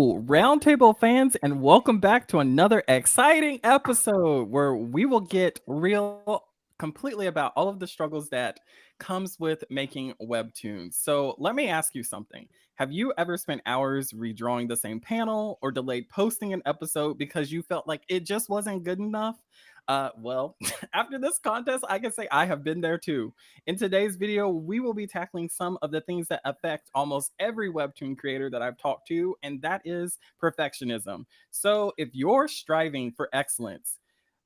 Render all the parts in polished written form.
Hello, Roundtable fans, and welcome back to another exciting episode where we will get real completely about all of the struggles that comes with making webtoons. So, let me ask you something. Have you ever spent hours redrawing the same panel or delayed posting an episode because you felt like it just wasn't good enough? Well, after this contest, I can say I have been there too. In today's video, we will be tackling some of the things that affect almost every webtoon creator that I've talked to, and that is perfectionism. So, if you're striving for excellence,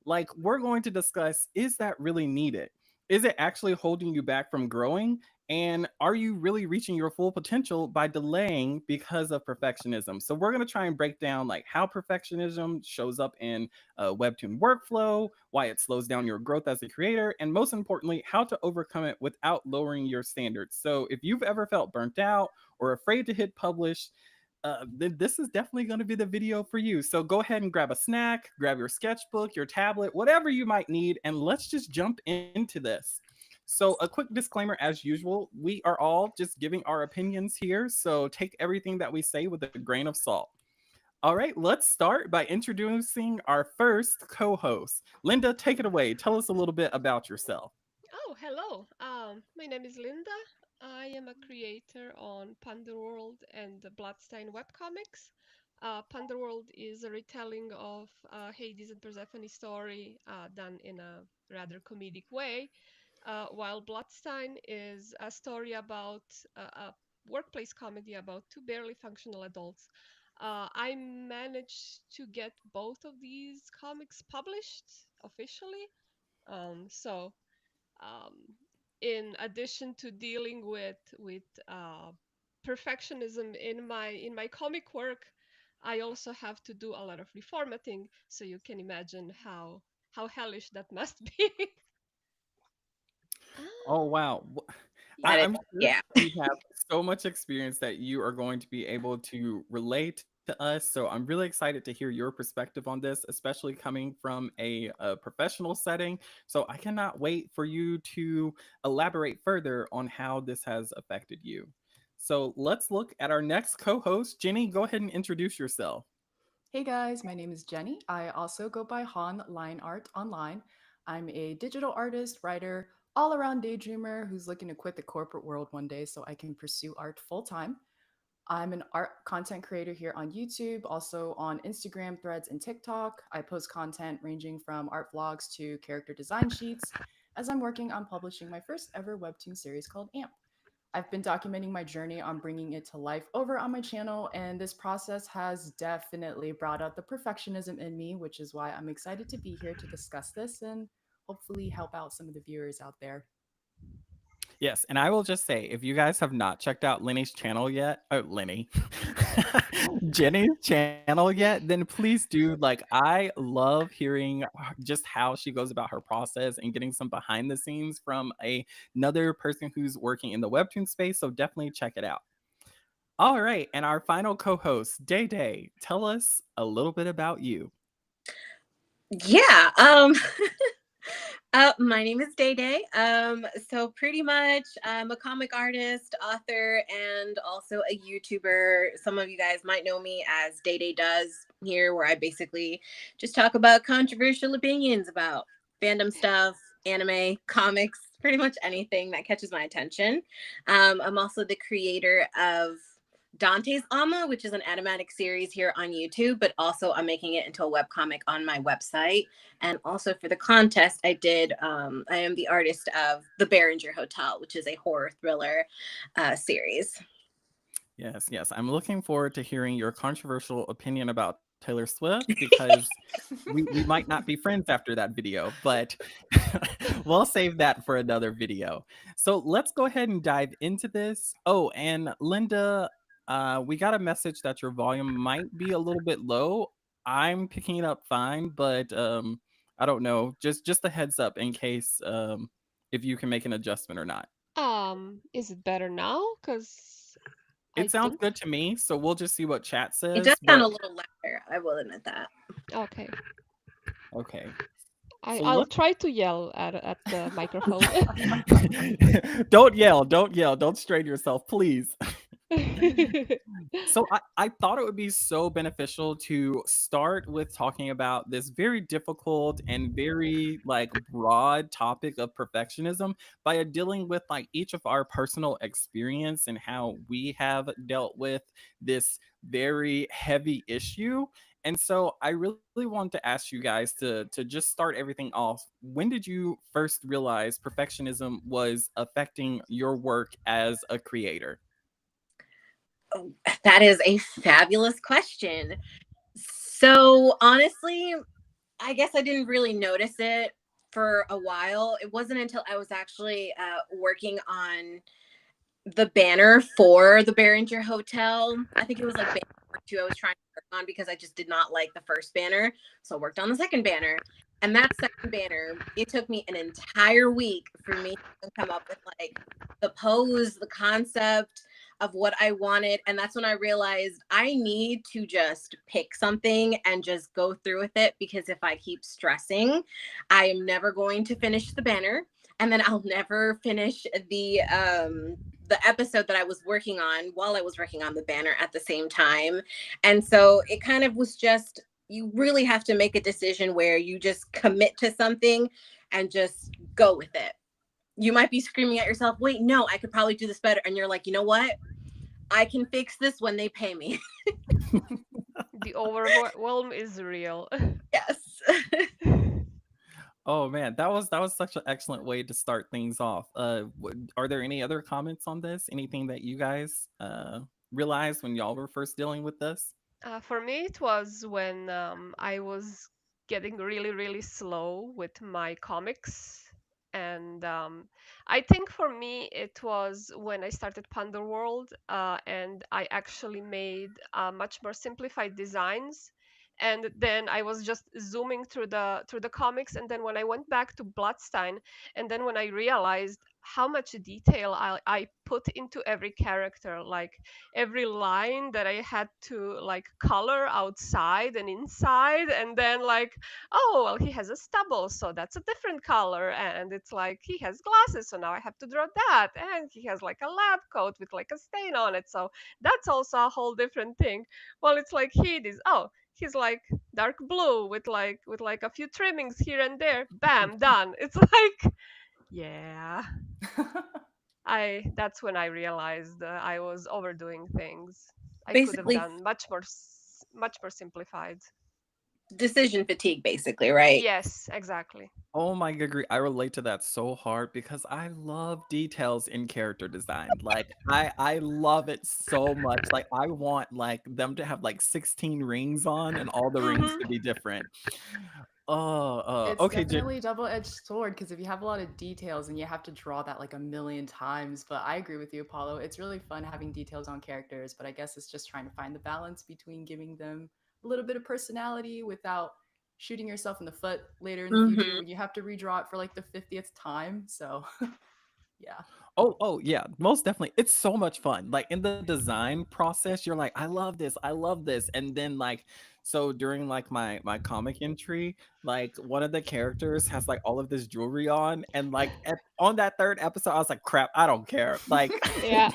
like we're going to discuss, is that really needed? Is it actually holding you back from growing? And are you really reaching your full potential by delaying because of perfectionism? So we're going to try and break down like how perfectionism shows up in webtoon workflow, why it slows down your growth as a creator, and most importantly, how to overcome it without lowering your standards. So if you've ever felt burnt out or afraid to hit publish, then this is definitely going to be the video for you. So go ahead and grab a snack, grab your sketchbook, your tablet, whatever you might need, and let's just jump into this. So, a quick disclaimer as usual, we are all just giving our opinions here, so take everything that we say with a grain of salt. All right, let's start by introducing our first co host. Linda, take it away. Tell us a little bit about yourself. Oh, hello. My name is Linda. I am a creator on Panderworld and the Bloodstein webcomics. Panderworld is a retelling of Hades and Persephone story done in a rather comedic way, while Bloodstein is a story about a workplace comedy about two barely functional adults. I managed to get both of these comics published officially. So um, in addition to dealing with perfectionism in my comic work, I also have to do a lot of reformatting. So you can imagine how hellish that must be. Oh, Ah, wow. That is, I'm sure yeah. you have so much experience that you are going to be able to relate to us. So I'm really excited to hear your perspective on this, especially coming from a professional setting. So I cannot wait for you to elaborate further on how this has affected you. So let's look at our next co host. Jenny, go ahead and introduce yourself. Hey guys, my name is Jenny. I also go by Han Line Art online. I'm a digital artist, writer, all around daydreamer who's looking to quit the corporate world one day so I can pursue art full time. I'm an art content creator here on YouTube, also on Instagram, Threads, and TikTok. I post content ranging from art vlogs to character design sheets as I'm working on publishing my first ever webtoon series called AMP. I've been documenting my journey on bringing it to life over on my channel, and this process has definitely brought out the perfectionism in me, which is why I'm excited to be here to discuss this and hopefully help out some of the viewers out there. Yes, and I will just say, if you guys have not checked out Lenny's channel yet, oh Lenny, Jenny's channel yet, then please do. Like, I love hearing just how she goes about her process and getting some behind the scenes from another person who's working in the webtoon space. So definitely check it out. All right, and our final co-host, Day Day, tell us a little bit about you. Yeah. My name is Day Day. So pretty much I'm a comic artist, author, and also a YouTuber. Some of you guys might know me as Day Day Does here, where I basically just talk about controversial opinions about fandom stuff, anime, comics, pretty much anything that catches my attention. I'm also the creator of Dante's Alma, which is an animatic series here on YouTube, but also I'm making it into a webcomic on my website. And also for the contest, I am the artist of The Behringer Hotel, which is a horror thriller series. Yes, yes. I'm looking forward to hearing your controversial opinion about Taylor Swift because we might not be friends after that video, but we'll save that for another video. So let's go ahead and dive into this. Oh, and Linda, we got a message that your volume might be a little bit low. I'm picking it up fine, but I don't know. Just a heads up in case if you can make an adjustment or not. is it better now? Cause It I sounds think good to me, so we'll just see what chat It does says, sound a but little louder, I will admit that. okay. okay. I So I'll let's try to yell at the microphone. don't yell, don't yell, don't strain yourself, please. So I thought it would be so beneficial to start with talking about this very difficult and very like broad topic of perfectionism by dealing with like each of our personal experience and how we have dealt with this very heavy issue. And so I really want to ask you guys to just start everything off. When did you first realize perfectionism was affecting your work as a creator? Oh, that is a fabulous question. So honestly, I guess I didn't really notice it for a while. It wasn't until I was actually working on the banner for the Behringer Hotel. I think it was like banner two I was trying to work on because I just did not like the first banner. So I worked on the second banner. And that second banner, it took me an entire week for me to come up with like the pose, the concept of what I wanted. And that's when I realized I need to just pick something and just go through with it, because if I keep stressing, I am never going to finish the banner, and then I'll never finish the episode that I was working on while I was working on the banner at the same time. And so it kind of was just, you really have to make a decision where you just commit to something and just go with it. You might be screaming at yourself, wait, no, I could probably do this better. And you're like, you know what? I can fix this when they pay me. The overwhelm is real. Yes. Oh man, that was such an excellent way to start things off. Are there any other comments on this? Anything that you guys realized when y'all were first dealing with this? For me, it was when I was getting really, really slow with my comics. And I think for me, it was when I started Panderworld, and I actually made much more simplified designs. And then I was just zooming through the comics. And then when I went back to Bloodstein, and then when I realized how much detail I put into every character, like every line that I had to like color outside and inside, and then like, oh well, he has a stubble, so that's a different color, and it's like he has glasses, so now I have to draw that, and he has like a lab coat with like a stain on it, so that's also a whole different thing. Well, it's like he's like dark blue with like a few trimmings here and there, bam, done. It's like, yeah. I That's when I realized I was overdoing things. I could have Basically, done much more simplified. decision fatigue, basically, right? Yes, exactly. Oh my god, I relate to that so hard because I love details in character design. Like I love it so much. Like I want like them to have like 16 rings on and all the rings Mhm. to be different. Oh, It's okay, definitely a double-edged sword because if you have a lot of details and you have to draw that like a million times, but I agree with you, Apollo. It's really fun having details on characters, but I guess it's just trying to find the balance between giving them a little bit of personality without shooting yourself in the foot later in the future Mm-hmm. when you have to redraw it for like the 50th time. So, yeah. Oh, yeah, most definitely. It's so much fun. Like in the design process, you're like, I love this, I love this. And then like so during like my comic entry, like one of the characters has like all of this jewelry on and like on that third episode I was like, crap, I don't care. Like Yeah.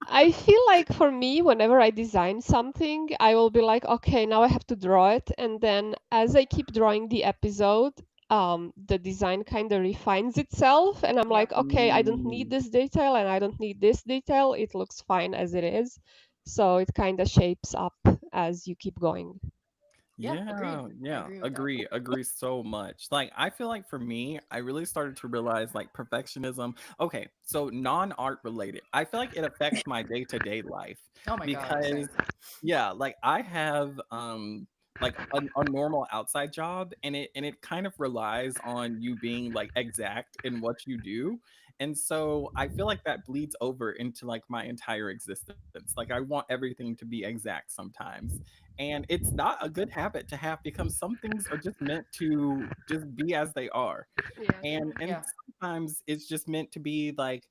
I feel like for me, whenever I design something, I will be like, okay, now I have to draw it. And then as I keep drawing the episode, the design kind of refines itself. And I'm like, Yep. okay, I don't need mm, this detail and I don't need this detail. It looks fine as it is. So it kind of shapes up as you keep going. Yeah, agreed. yeah, I yeah, agree with that. agree so much. Like, I feel like for me, I really started to realize like perfectionism. Okay, so non-art related, I feel like it affects my day-to-day life Oh my god, because, same. yeah, like I have like a normal outside job, and it kind of relies on you being like exact in what you do. And so I feel like that bleeds over into like my entire existence. Like I want everything to be exact sometimes, and it's not a good habit to have because some things are just meant to just be as they are, Yeah, true. and Yeah. sometimes it's just meant to be like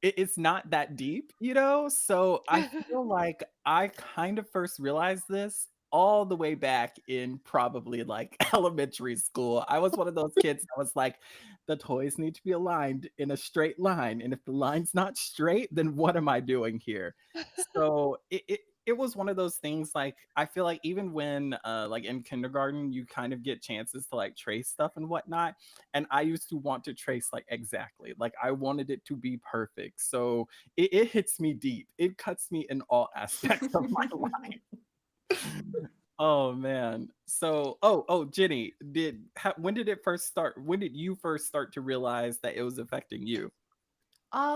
it's not that deep, you know. So I feel like I kind of first realized this all the way back in probably like elementary school. I was one of those kids that was like, the toys need to be aligned in a straight line. And if the line's not straight, then what am I doing here? So it was one of those things. Like I feel like even when like in kindergarten you kind of get chances to like trace stuff and whatnot, and I used to want to trace like exactly, like I wanted it to be perfect. So it hits me deep, it cuts me in all aspects of my life. Oh man. So Jenny, when did it first start, when did you first start to realize that it was affecting you?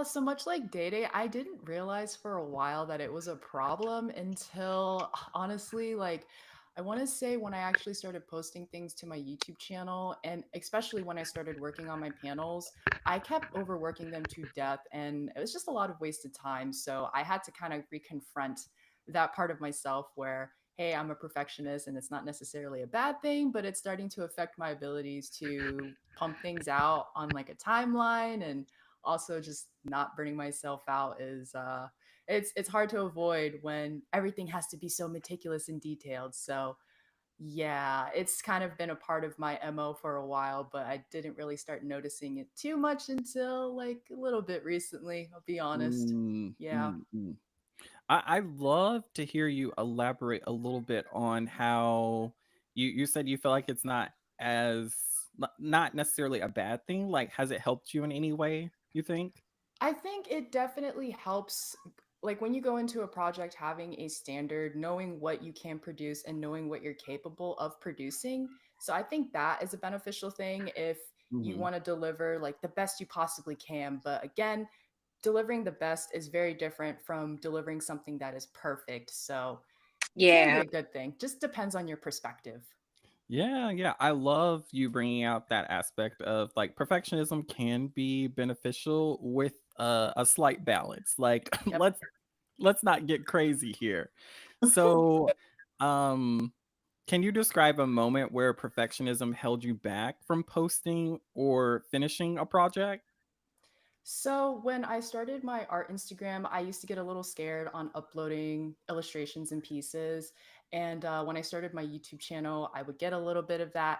So much like Day Day, I didn't realize for a while that it was a problem until honestly, like I want to say when I actually started posting things to my YouTube channel, and especially when I started working on my panels, I kept overworking them to death, and it was just a lot of wasted time. So I had to kind of reconfront that part of myself where, hey, I'm a perfectionist, and it's not necessarily a bad thing, but it's starting to affect my abilities to pump things out on like a timeline, and also just not burning myself out is it's hard to avoid when everything has to be so meticulous and detailed. So yeah, it's kind of been a part of my MO for a while, but I didn't really start noticing it too much until like a little bit recently, I'll be honest. Mm, Yeah. mm, mm. I love to hear you elaborate a little bit on how you said you feel like it's not as not necessarily a bad thing. Like, has it helped you in any way, you think? I think it definitely helps. Like when you go into a project, having a standard, knowing what you can produce and knowing what you're capable of producing. So I think that is a beneficial thing if you Hmm. want to deliver like the best you possibly can. But again, delivering the best is very different from delivering something that is perfect. So it can be Yeah. a good thing. Just depends on your perspective. Yeah, yeah. I love you bringing out that aspect of like perfectionism can be beneficial with a slight balance. Like Yep. let's not get crazy here. So, um, can you describe a moment where perfectionism held you back from posting or finishing a project? So when I started my art Instagram, I used to get a little scared on uploading illustrations and pieces. And when I started my YouTube channel, I would get a little bit of that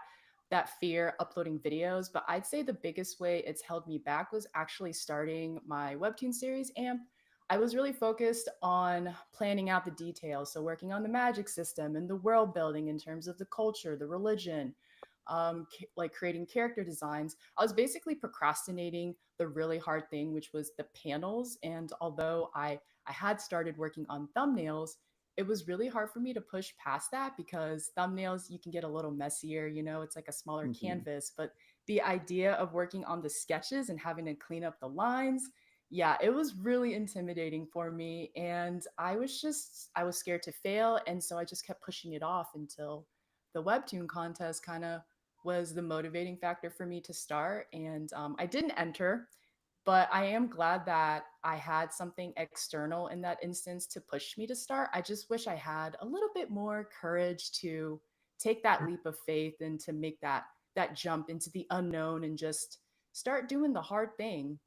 fear uploading videos. But I'd say the biggest way it's held me back was actually starting my Webtoon series AMP. I was really focused on planning out the details. So working on the magic system and the world building in terms of the culture, the religion, like creating character designs. I was basically procrastinating the really hard thing, which was the panels. And although I had started working on thumbnails, it was really hard for me to push past that because thumbnails you can get a little messier, it's like a smaller Mhm. canvas. But the idea of working on the sketches and having to clean up the lines, yeah, it was really intimidating for me. And I was scared to fail. And so I just kept pushing it off until the Webtoon contest kind of was the motivating factor for me to start. And I didn't enter, but I am glad that I had something external in that instance to push me to start. I just wish I had a little bit more courage to take that leap of faith and to make that jump into the unknown and just start doing the hard thing.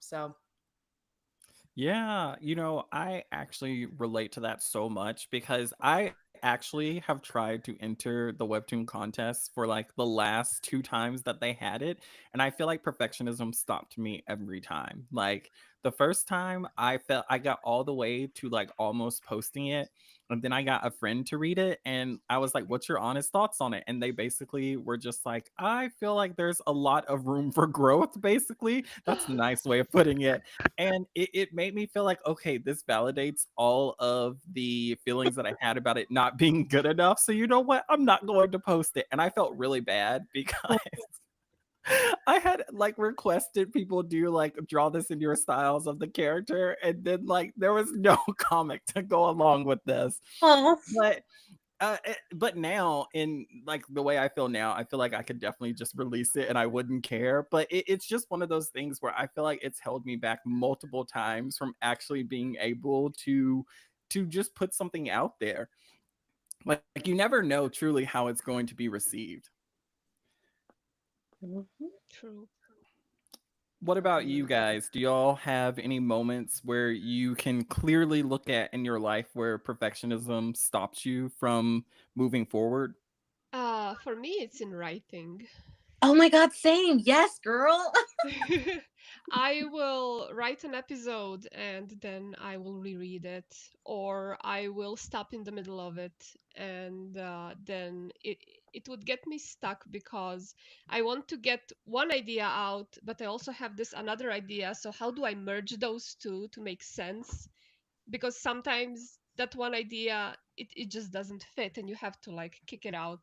So Yeah, I actually relate to that so much because I actually have tried to enter the Webtoon contest for like the last two times that they had it. And I feel like perfectionism stopped me every time. Like the first time I felt I got all the way to like almost posting it. And then I got a friend to read it. And I was like, what's your honest thoughts on it? And they basically were just like, I feel like there's a lot of room for growth, basically. That's a nice way of putting it. And it made me feel like, okay, this validates all of the feelings that I had about it not being good enough. So you know what? I'm not going to post it. And I felt really bad because I had like requested people do like draw this in your styles of the character, and then like there was no comic to go along with this. Oh. But but now in like the way I feel now, I feel like I could definitely just release it and I wouldn't care. But it's just one of those things where I feel like it's held me back multiple times from actually being able to just put something out there. Like you never know truly how it's going to be received. Mhm. True. What about you Mm. guys? Do y'all have any moments where you can clearly look at in your life where perfectionism stops you from moving forward? For me, it's in writing. Oh my God, same. Yes, girl. I will write an episode and then I will reread it, or I will stop in the middle of it, and then it would get me stuck because I want to get one idea out, but I also have this another idea. So how do I merge those two to make sense? Because sometimes that one idea it just doesn't fit, and you have to like kick it out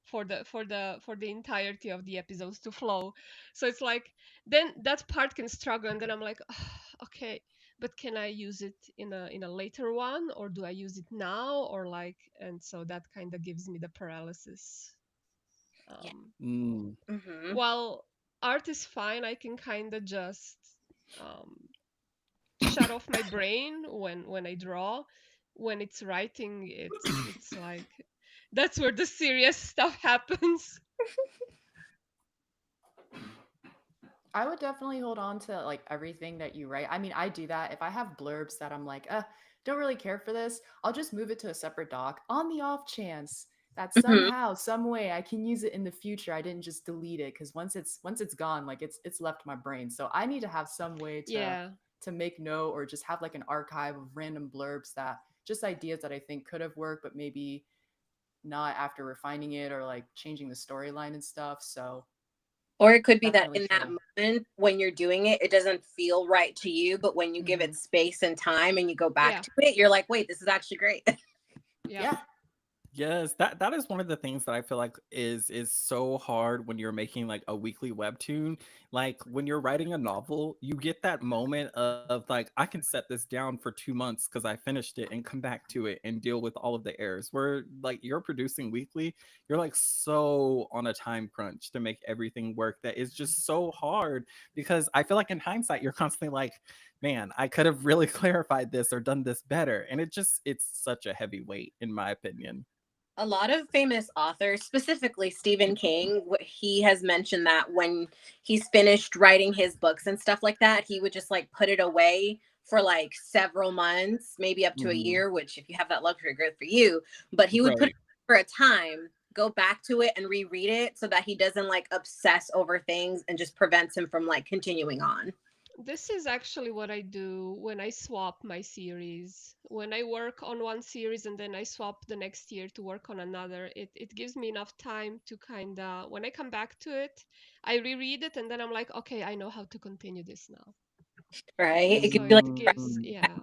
for the entirety of the episodes to flow. So it's like then that part can struggle, and then I'm like, okay, but can I use it in a later one, or do I use it now, or like, and so that kind of gives me the paralysis. Yeah. um Mm. Hmm. while art is fine, I can kind of just um shut off my brain when I draw. When it's writing, it's like that's where the serious stuff happens. I would definitely hold on to like everything that you write. I mean, I do that. If I have blurbs that I'm like, don't really care for this, I'll just move it to a separate doc on the off chance that Hmm. somehow, some way I can use it in the future. I didn't just delete it because once it's gone, like it's left my brain. So I need to have some way Yeah. to make note or just have like an archive of random blurbs that just ideas that I think could have worked, but maybe not after refining it or like changing the storyline and stuff. So Or it could be that definitely in that sure. moment when you're doing it, it doesn't feel right to you, but when you give Hmm. it space and time and you go back Yeah. to it, you're like, wait, this is actually great. Yeah. Yeah. Yes, that is one of the things that I feel like is so hard when you're making like a weekly webtoon. Like when you're writing a novel, you get that moment of like I can set this down for 2 months because I finished it and come back to it and deal with all of the errors. Where like you're producing weekly, you're like so on a time crunch to make everything work that is just so hard because I feel like in hindsight you're constantly like, man, I could have really clarified this or done this better. And it's such a heavy weight in my opinion. A lot of famous authors, specifically Stephen King, he has mentioned that when he's finished writing his books and stuff like that, he would just like put it away for like several months, maybe up to a Mhm. year, which if you have that luxury, good for you. But he would put it Right. for a time, go back to it and reread it so that he doesn't like obsess over things and just prevents him from like continuing on. This is actually what I do when I swap my series. When I work on one series and then I swap the next year to work on another, it gives me enough time to kind of, when I come back to it, I reread it and then I'm like, okay, I know how to continue this now. Right? It So could be it like gives, Mm. yeah.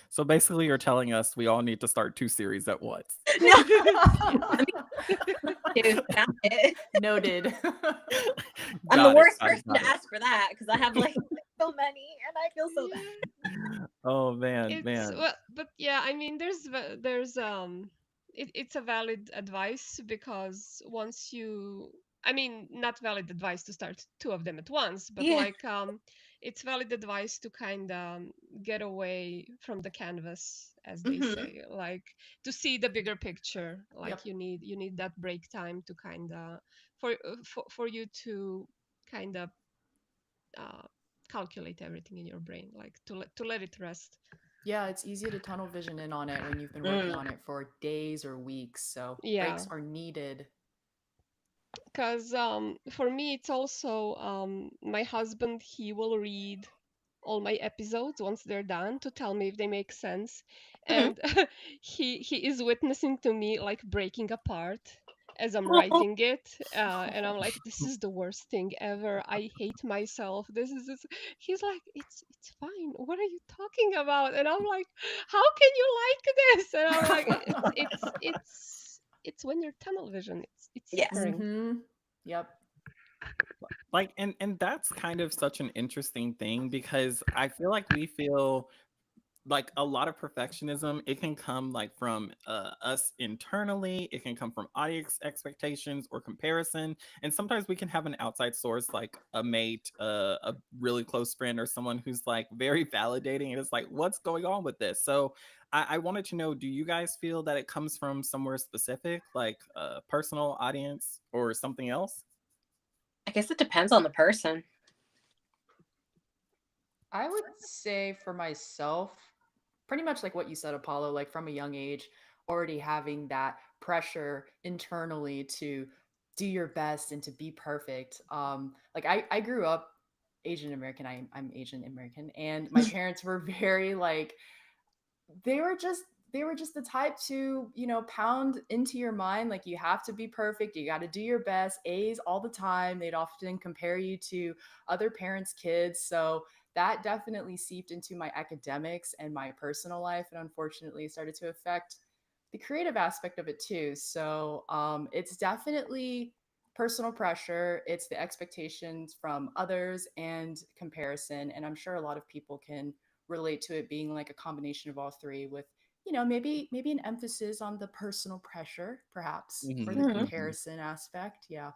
So basically, you're telling us we all need to start 2 series at once. no, Yes. let me do got it. Noted. I'm the Got it, worst got it, person got to it. ask for that because I have like so many and I feel so bad. Yeah. Oh, man, It's man. well, but yeah, I mean, it's a valid advice because once you, I mean, not valid advice to start two of them at once, but Yeah. like it's valid advice to kind of get away from the canvas, as they Hmm. say, like to see the bigger picture. Yep. Like you need that break time to kind of for you to kind of uh, calculate everything in your brain, like to let it rest. Yeah, it's easy to tunnel vision in on it when you've been working Mm. on it for days or weeks. So Yeah, breaks are needed. because for me it's also my husband, he will read all my episodes once they're done to tell me if they make sense, Mhm. and he is witnessing to me like breaking apart as I'm writing it, and I'm like, this is the worst thing ever, I hate myself, this. He's like, it's fine, what are you talking about? And I'm like, how can you like this? And I'm like, it's when you're tunnel vision, it's Yes. suffering. Mm-hmm. Yep. Like, and that's kind of such an interesting thing because I feel like we feel like a lot of perfectionism, it can come like from us internally, it can come from audience expectations or comparison, and sometimes we can have an outside source like a mate, a really close friend, or someone who's like very validating and it's like what's going on with this. So I wanted to know, do you guys feel that it comes from somewhere specific, like a personal audience or something else? I guess it depends on the person. I would say for myself, pretty much like what you said, Apollo, like from a young age, already having that pressure internally to do your best and to be perfect. Like I grew up Asian American. I'm Asian American, and my parents were very like they were just they were just the type to, pound into your mind like you have to be perfect, you got to do your best, A's all the time. They'd often compare you to other parents' kids. So that definitely seeped into my academics and my personal life, and unfortunately started to affect the creative aspect of it too. So it's definitely personal pressure, it's the expectations from others and comparison. And I'm sure a lot of people can relate to it being like a combination of all three, with maybe an emphasis on the personal pressure perhaps, or the Mhm, Mhm. mhm, comparison aspect. Yeah.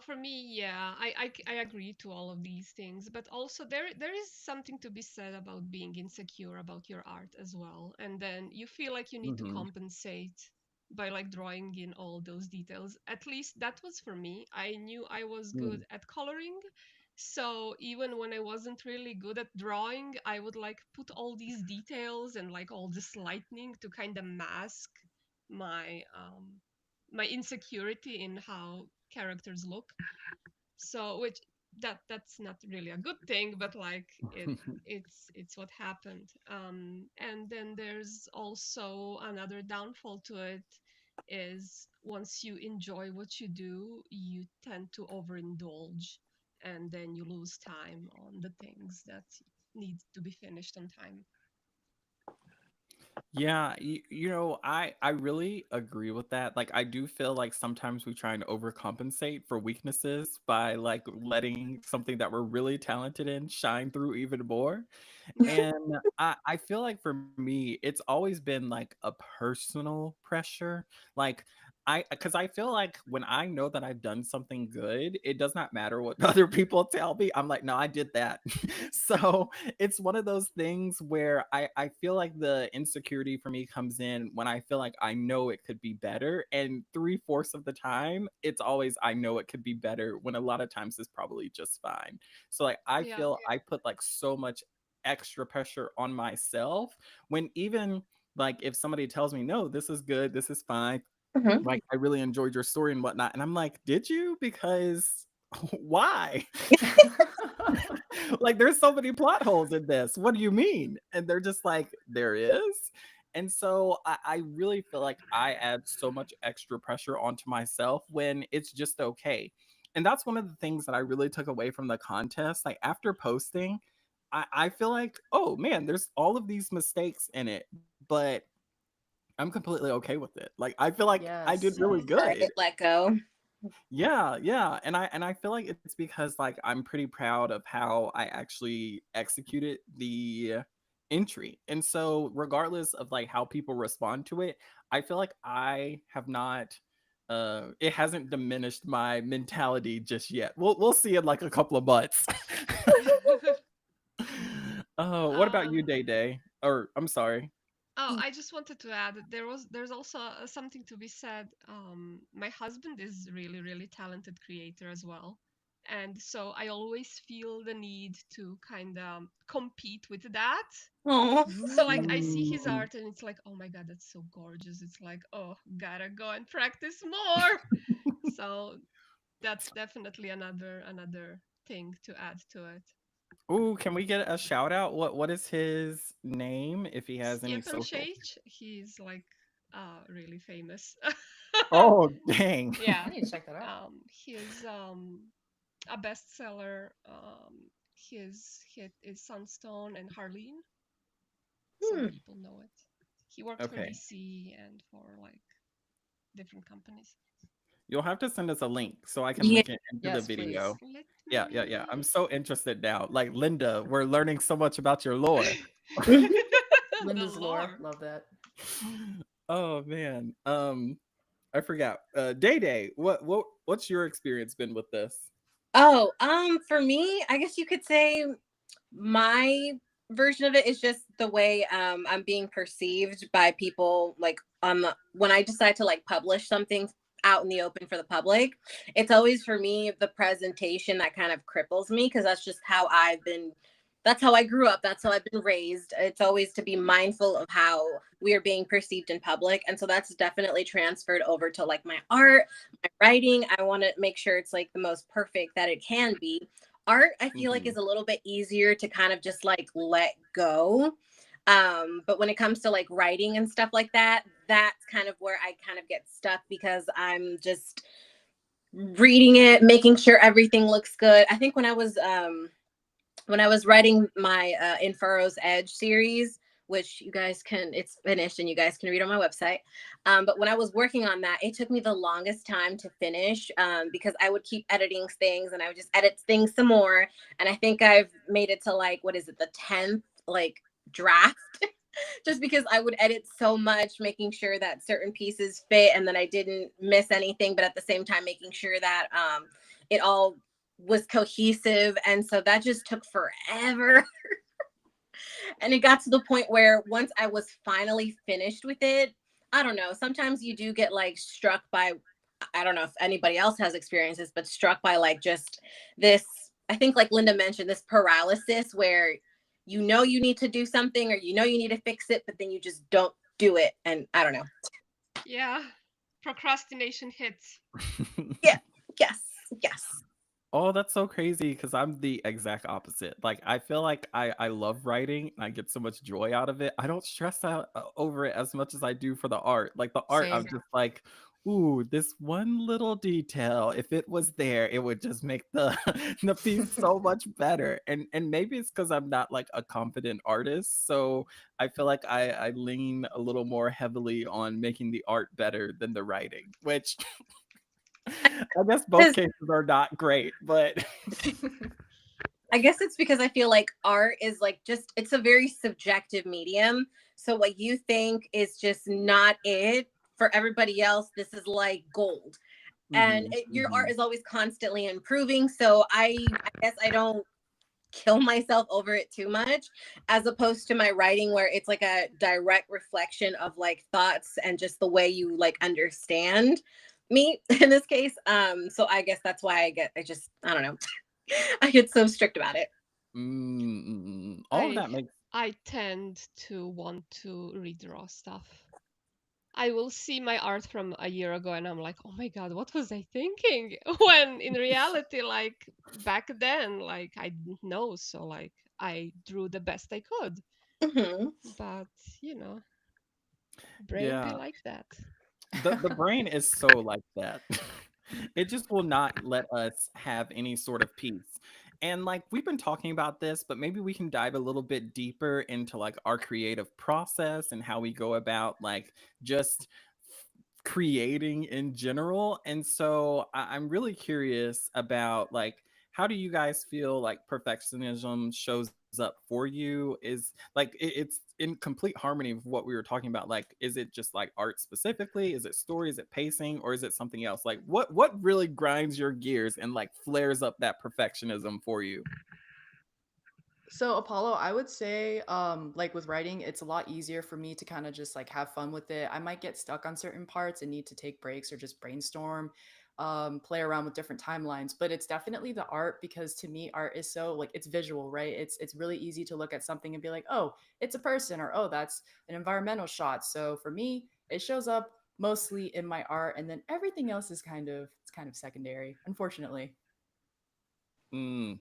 For me, yeah, I agree to all of these things, but also there is something to be said about being insecure about your art as well, and then you feel like you need to mhm, compensate by like drawing in all those details. At least that was for me. I knew I was mm. good at coloring, so even when I wasn't really good at drawing, I would like put all these details and like all this lightning to kind of mask my my insecurity in how characters look. So which that's not really a good thing, but like it's what happened. And then there's also another downfall to it is once you enjoy what you do, you tend to overindulge, and then you lose time on the things that need to be finished on time. Yeah, I really agree with that. Like, I do feel like sometimes we try and overcompensate for weaknesses by like letting something that we're really talented in shine through even more. And I feel like for me, it's always been like a personal pressure. Like, because I feel like when I know that I've done something good, it does not matter what other people tell me. I'm like, no, I did that. So it's one of those things where I feel like the insecurity for me comes in when I feel like I know it could be better. And three-fourths of the time, it's always I know it could be better when a lot of times it's probably just fine. So like I Yeah. feel I put like so much extra pressure on myself when even like if somebody tells me, no, this is good, this is fine, Mhm. like I really enjoyed your story and whatnot. And I'm like, did you? Because why? Like there's so many plot holes in this. What do you mean? And they're just like, there is. And so I really feel like I add so much extra pressure onto myself when it's just okay. And that's one of the things that I really took away from the contest. Like after posting, I feel like, oh man, there's all of these mistakes in it, but I'm completely okay with it. Like I feel like I did Yes. really Right. good. Let go. Yeah, yeah, and I feel like it's because like I'm pretty proud of how I actually executed the entry. And so regardless of like how people respond to it, I feel like I have not it hasn't diminished my mentality just yet. We'll see in like a couple of months. Oh, what about you, um, Day Day? Or I'm sorry. Oh, I just wanted to add that there's also something to be said. My husband is really talented creator as well, and so I always feel the need to kind of compete with that. Oh. So like I see his Mm. art and it's like, oh my god, that's so gorgeous. It's like, oh, gotta go and practice more. So that's definitely another thing to add to it. Ooh, can we get a shout out? What is his name if he has any Stjepan socials? Šejić, he's like really famous. Oh, dang. Yeah. I need to check that out. He's a bestseller. His hit is Sunstone and Harleen. Some Hmm. people know it. He worked for Okay. DC and for like different companies. You'll have to send us a link so I can Yeah. link it into the Yes, please. video. Let Yeah, yeah, yeah. I'm me. so interested now. Like Linda, we're learning so much about your lore. The Linda's lore, lore. love that. Oh man. I forgot. Day Day, what's your experience been with this? Oh, for me, I guess you could say my version of it is just the way I'm being perceived by people, like when I decide to like publish something out in the open for the public. It's always for me the presentation that kind of cripples me, because that's just how that's how I grew up. That's how I've been raised. It's always to be mindful of how we are being perceived in public. And so that's definitely transferred over to like my art, my writing. I want to make sure it's like the most perfect that it can be. Art, I feel like, Mhm. is a little bit easier to kind of just like let go. But when it comes to like writing and stuff like that, that's kind of where I kind of get stuck, because I'm just reading it, making sure everything looks good. I think when I was writing my In Furrow's Edge series, which you guys can, it's finished and you guys can read on my website. But when I was working on that, it took me the longest time to finish, because I would keep editing things and I would just edit things some more. And I think I've made it to like, what is it, the 10th like draft, just because I would edit so much, making sure that certain pieces fit and then I didn't miss anything, but at the same time making sure that it all was cohesive. And so that just took forever. And it got to the point where once I was finally finished with it, I don't know, sometimes you do get like struck by, I don't know if anybody else has experiences, but struck by like just this, I think like Linda mentioned, this paralysis where you know you need to do something or you know you need to fix it, but then you just don't do it. And I don't know. Yeah. Procrastination hits. Yeah. Yes. Yes. Oh, that's so crazy because I'm the exact opposite. Like, I feel like I love writing and I get so much joy out of it. I don't stress out over it as much as I do for the art. Like, the art, I'm Same. just like, ooh, this one little detail, if it was there, it would just make the the piece so much better. And maybe it's because I'm not like a confident artist. So I feel like I lean a little more heavily on making the art better than the writing, which I guess both Because cases are not great, but I guess it's because I feel like art is like just, it's a very subjective medium. So what you think is just not it, for everybody else, this is like gold. And Mhm, your art mhm. is always constantly improving. So I guess I don't kill myself over it too much, as opposed to my writing where it's like a direct reflection of like thoughts and just the way you like understand me in this case. So I guess that's why I don't know. I get so strict about it. Mm, mm, mm. All of I that makes I tend to want to redraw stuff. I will see my art from a year ago and I'm like, oh my God, what was I thinking? When in reality, like back then, like I didn't know. So like I drew the best I could. Hmm. But you know, brain be yeah. like that. The brain is so like that. It just will not let us have any sort of peace. And like we've been talking about this, but maybe we can dive a little bit deeper into like our creative process and how we go about like just creating in general. And so I'm really curious about like how do you guys feel like perfectionism shows up for you? Is like it's in complete harmony with what we were talking about. Like, is it just like art specifically? Is it story? Is it pacing? Or is it something else? Like what really grinds your gears and like flares up that perfectionism for you? So Apollo, I would say, like with writing, it's a lot easier for me to kind of just like have fun with it. I might get stuck on certain parts and need to take breaks or just brainstorm, play around with different timelines. But it's definitely the art, because to me, art is so like it's visual, right? It's really easy to look at something and be like, oh, it's a person, or oh, that's an environmental shot. So for me, it shows up mostly in my art, and then everything else is kind of secondary, unfortunately. Mm.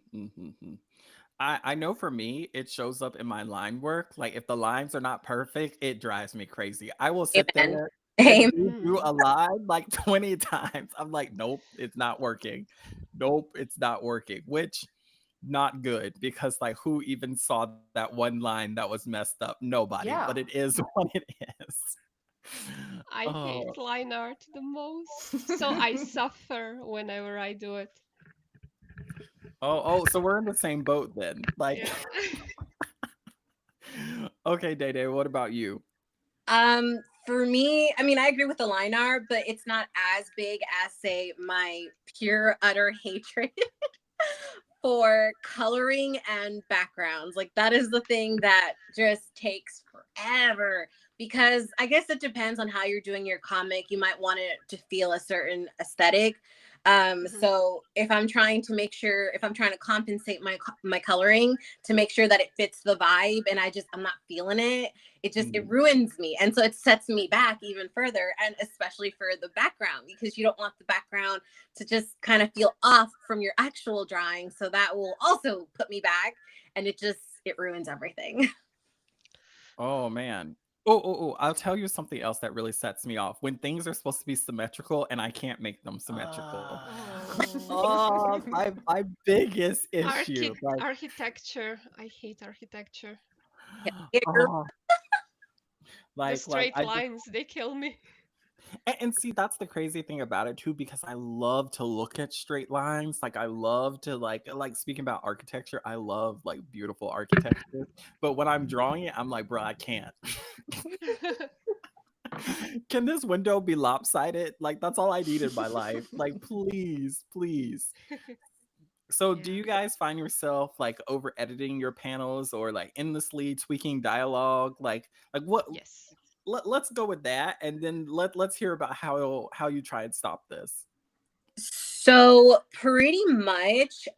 I know for me, it shows up in my line work. Like if the lines are not perfect, it drives me crazy. I will sit Amen. there and Amen. redo Mm, a line like 20 times. I'm like, nope, it's not working. Nope, it's not working. Which not good because like who even saw that one line that was messed up? Nobody, but it Yeah. is what it is. I Oh, hate line art the most. So I suffer whenever I do it. so we're in the same boat then. Like, Yeah. okay, Day Day, what about you? For me, I mean, I agree with the line art, but it's not as big as say my pure utter hatred for coloring and backgrounds. Like that is the thing that just takes forever, because I guess it depends on how you're doing your comic. You might want it to feel a certain aesthetic. Hmm. So if I'm trying to make sure, if I'm trying to compensate my coloring to make sure that it fits the vibe, and I'm not feeling it, it Mm. ruins me, and so it sets me back even further, and especially for the background, because you don't want the background to just kind of feel off from your actual drawing. So that will also put me back, and it ruins everything. Oh man. Oh, I'll tell you something else that really sets me off. When things are supposed to be symmetrical and I can't make them symmetrical. Oh. Oh, my biggest issue. Like, Architecture. I hate architecture. oh, The like straight I just lines, they kill me. and see that's the crazy thing about it too, because I love to look at straight lines. Like I love to like speaking about architecture, I love like beautiful architecture. But when I'm drawing it, I'm like, bro, I can't. Can this window be lopsided? Like that's all I need in my life. Like please, please. So do Yeah. you guys find yourself like over editing your panels or like endlessly tweaking dialogue? Like what Yes. let's go with that and then let's hear about how you try and stop this. So pretty much,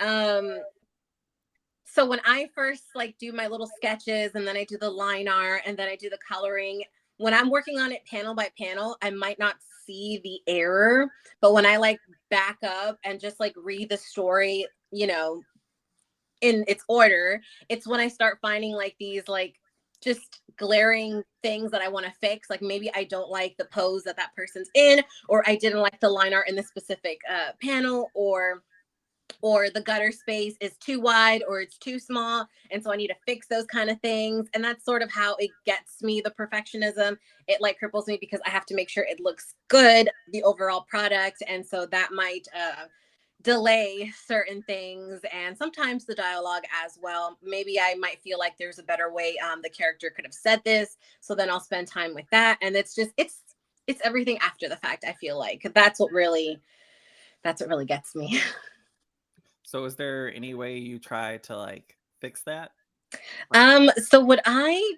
so when I first like do my little sketches, and then I do the line art, and then I do the coloring, when I'm working on it panel by panel, I might not see the error. But when I like back up and just like read the story, in its order, it's when I start finding like these like just glaring things that I want to fix. Like maybe I don't like the pose that that person's in, or I didn't like the line art in this specific panel, or the gutter space is too wide or it's too small, and so I need to fix those kind of things. And that's sort of how it gets me, the perfectionism. It like cripples me because I have to make sure it looks good, the overall product, and so that might delay certain things, and sometimes the dialogue as well. Maybe I might feel like there's a better way the character could have said this, so then I'll spend time with that. And it's everything after the fact. I feel like that's what really gets me. So is there any way you try to like fix that? So what I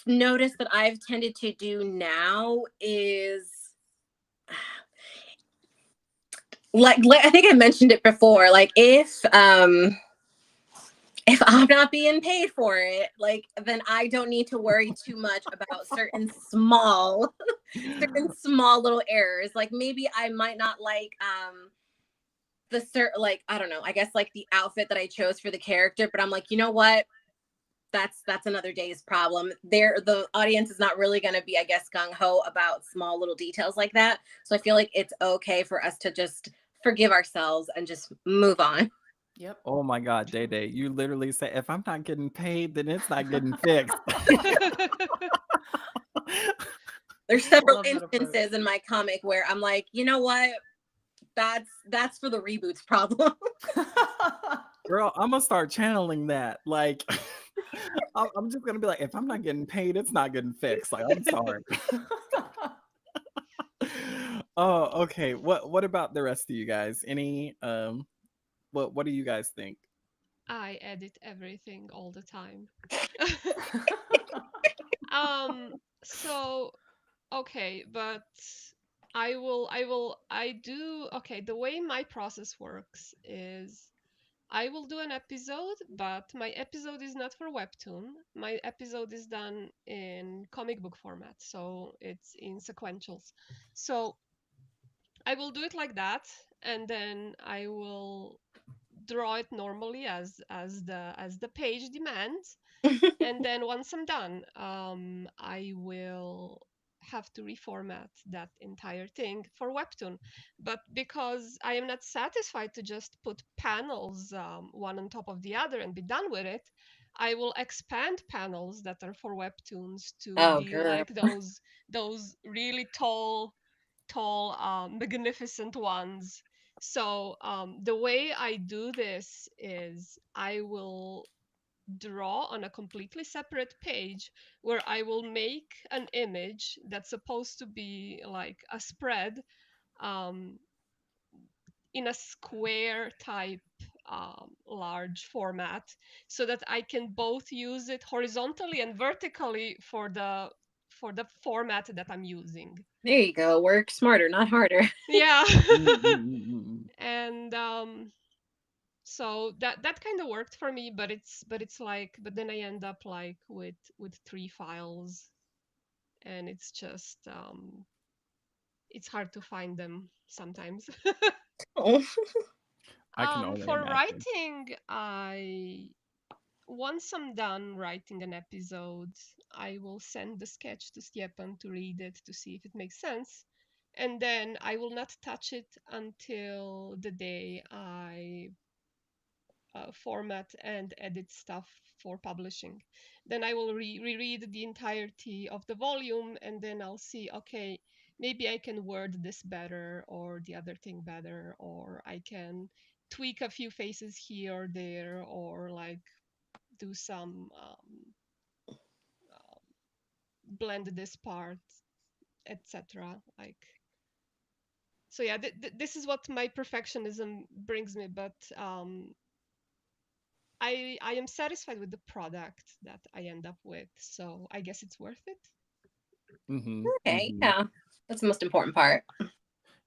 notice that I've tended to do now is like I think I mentioned it before, like if I'm not being paid for it, like then I don't need to worry too much about certain small little errors. Like maybe I might not like the certain, like I don't know, I guess like the outfit that I chose for the character, but I'm like, you know what? That's another day's problem. There, the audience is not really going to be, I guess, gung ho about small little details like that. So I feel like it's okay for us to just forgive ourselves and just move on. Yep. Oh my god, Day True. Day, you literally say if I'm not getting paid, then it's not getting fixed. There's I several love that approach. instances in my comic where I'm like, you know what? That's for the reboots problem. Girl, I'm gonna start channeling that. Like, I'm just gonna be like, if I'm not getting paid, it's not getting fixed. Like, I'm sorry. Oh, okay. What about the rest of you guys? Any what do you guys think? I edit everything all the time. um, so okay, but I do, okay, the way my process works is I will do an episode, but my episode is not for Webtoon. My episode is done in comic book format, so it's in sequentials. So I will do it like that, and then I will draw it normally as the page demands. And then once I'm done, I will have to reformat that entire thing for Webtoon. But because I am not satisfied to just put panels one on top of the other and be done with it, I will expand panels that are for Webtoons to Oh, be girl. like those really tall, magnificent ones. So the way I do this is I will draw on a completely separate page where I will make an image that's supposed to be like a spread um, in a square type large format so that I can both use it horizontally and vertically for the format that I'm using. There you go. Work smarter, not harder. Yeah. Mm, mm, mm, mm, mm. And so that kind of worked for me, but it's like, but then I end up like with three files, and it's hard to find them sometimes. Oh. I can only For imagine. writing, I once I'm done writing an episode, I will send the sketch to Stjepan to read it to see if it makes sense. And then I will not touch it until the day I format and edit stuff for publishing. Then I will reread the entirety of the volume, and then I'll see, okay, maybe I can word this better or the other thing better, or I can tweak a few faces here or there, or like do some blend this part, etc. Like, so yeah, this is what my perfectionism brings me, but I am satisfied with the product that I end up with, so I guess it's worth it. Mm-hmm. Okay, Mm-hmm. yeah. That's the most important part.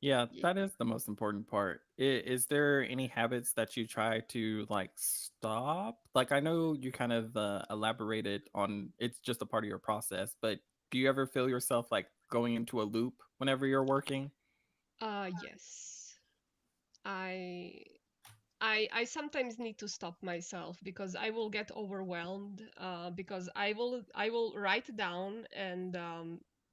Yeah, Yeah. that is the most important part. Is there any habits that you try to like stop? Like I know you kind of elaborated on it's just a part of your process, but do you ever feel yourself like going into a loop whenever you're working? Yes. I I sometimes need to stop myself because I will get overwhelmed because I will write down and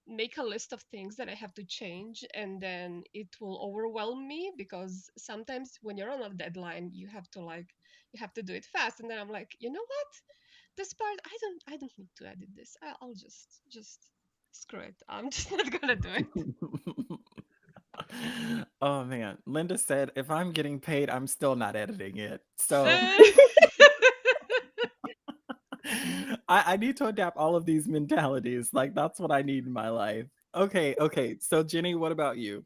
make a list of things that I have to change, and then it will overwhelm me because sometimes when you're on a deadline you have to do it fast, and then I'm like, you know what, this part I don't need to edit this. I'll just screw it. I'm just not gonna do it. Oh man, Linda said if I'm getting paid, I'm still not editing it. So I need to adapt all of these mentalities. Like that's what I need in my life. Okay, okay. So Jenny, what about you?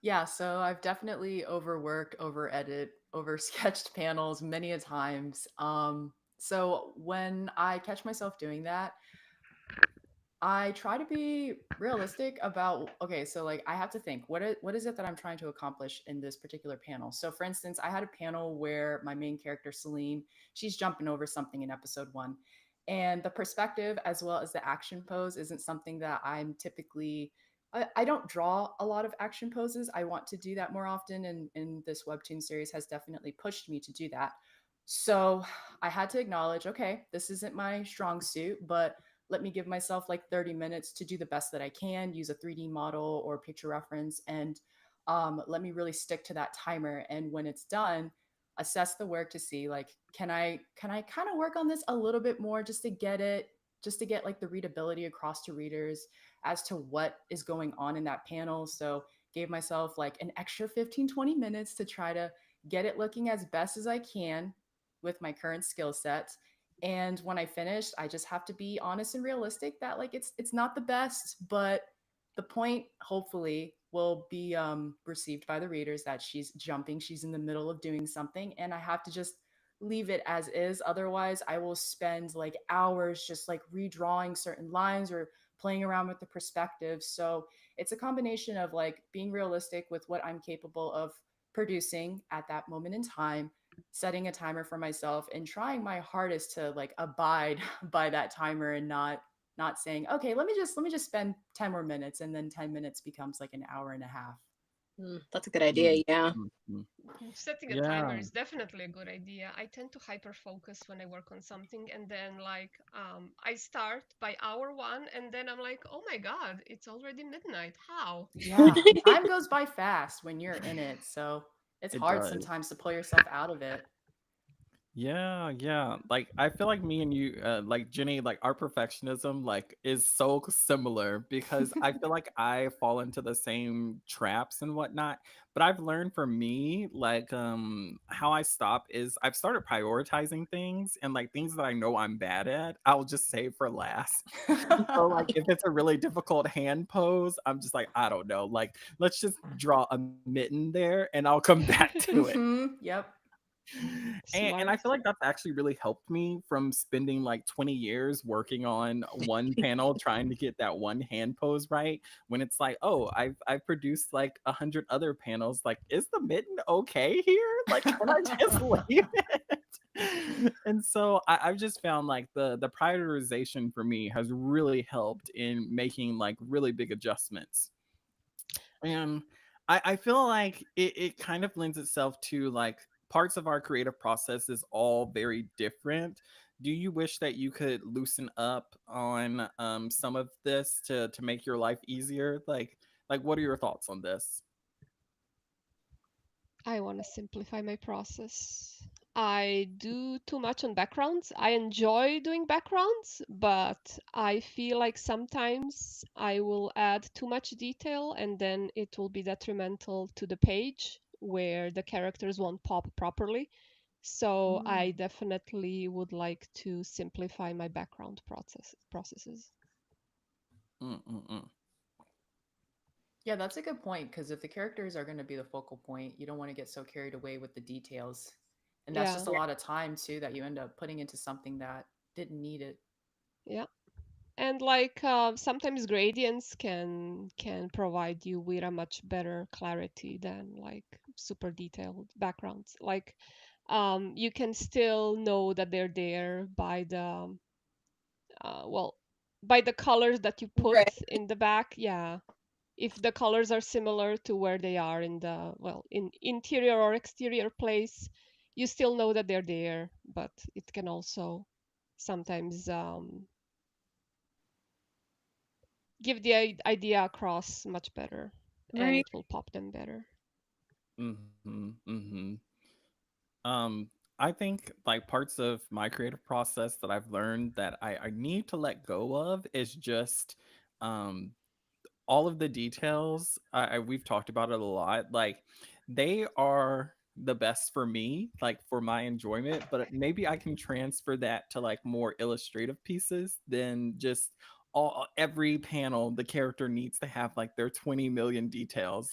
Yeah, so I've definitely overworked, over edit, over sketched panels many a times. So when I catch myself doing that, I try to be realistic about, okay, so like I have to think what is it that I'm trying to accomplish in this particular panel. So for instance, I had a panel where my main character Celine, she's jumping over something in episode 1. And the perspective as well as the action pose isn't something that I'm typically I don't draw a lot of action poses. I want to do that more often, and this webtoon series has definitely pushed me to do that. So I had to acknowledge, okay, this isn't my strong suit, but let me give myself like 30 minutes to do the best that I can, use a 3D model or picture reference, and let me really stick to that timer. And when it's done, assess the work to see like, can I kind of work on this a little bit more just to get it, just to get like the readability across to readers as to what is going on in that panel. So gave myself like an extra 15-20 minutes to try to get it looking as best as I can with my current skill sets. And when I finished, I just have to be honest and realistic that like it's not the best, but the point hopefully will be received by the readers that she's jumping, she's in the middle of doing something, and I have to just leave it as is. Otherwise I will spend like hours just like redrawing certain lines or playing around with the perspective. So it's a combination of like being realistic with what I'm capable of producing at that moment in time, setting a timer for myself and trying my hardest to like abide by that timer and not saying, okay, let me just spend 10 more minutes, and then 10 minutes becomes like an hour and a half. That's a good idea. Mm, Yeah. mm, mm. Setting a timer Yeah. is definitely a good idea. I tend to hyper focus when I work on something, and then like I start by hour 1, and then I'm like, oh my god, it's already midnight. How? Yeah, time goes by fast when you're in it, so it's It hard does. sometimes to pull yourself out of it. Yeah, yeah. Like I feel like me and you, like Jenny, like our perfectionism, like is so similar because I feel like I fall into the same traps and whatnot. But I've learned for me, like, how I stop is I've started prioritizing things and like things that I know I'm bad at, I'll just save for last. So like if it's a really difficult hand pose, I'm just like, I don't know, like let's just draw a mitten there and I'll come back to it. Mhm, yep. And I Smart. feel like that's actually really helped me from spending like 20 years working on one panel trying to get that one hand pose right. When it's like, oh, I've produced like 100 other panels. Like, is the mitten okay here? Like, can I just leave it? And so I've just found like the prioritization for me has really helped in making like really big adjustments. And I feel like it kind of lends itself to like parts of our creative process is all very different. Do you wish that you could loosen up on some of this to make your life easier? Like what are your thoughts on this? I want to simplify my process. I do too much on backgrounds. I enjoy doing backgrounds, but I feel like sometimes I will add too much detail and then it will be detrimental to the page where the characters won't pop properly. So I Mm. definitely would like to simplify my background processes. Mm-mm-mm. Yeah, that's a good point because if the characters are going to be the focal point, you don't want to get so carried away with the details. And that's Yeah, just a lot of time too that you end up putting into something that didn't need it. yeah. And like sometimes gradients can provide you with a much better clarity than like super detailed backgrounds. Like you can still know that they're there by the well, by the colors that you put Right. in the back. Yeah, if the colors are similar to where they are in the well in interior or exterior place, you still know that they're there. But it can also sometimes give the idea across much better and Right. it will pop them better. Mm-hmm. Mm-hmm. I think like parts of my creative process that I've learned that I need to let go of is just um all of the details. We've talked about it a lot. Like they are the best for me, like for my enjoyment, but maybe I can transfer that to like more illustrative pieces than just all every panel the character needs to have like their 20 million details.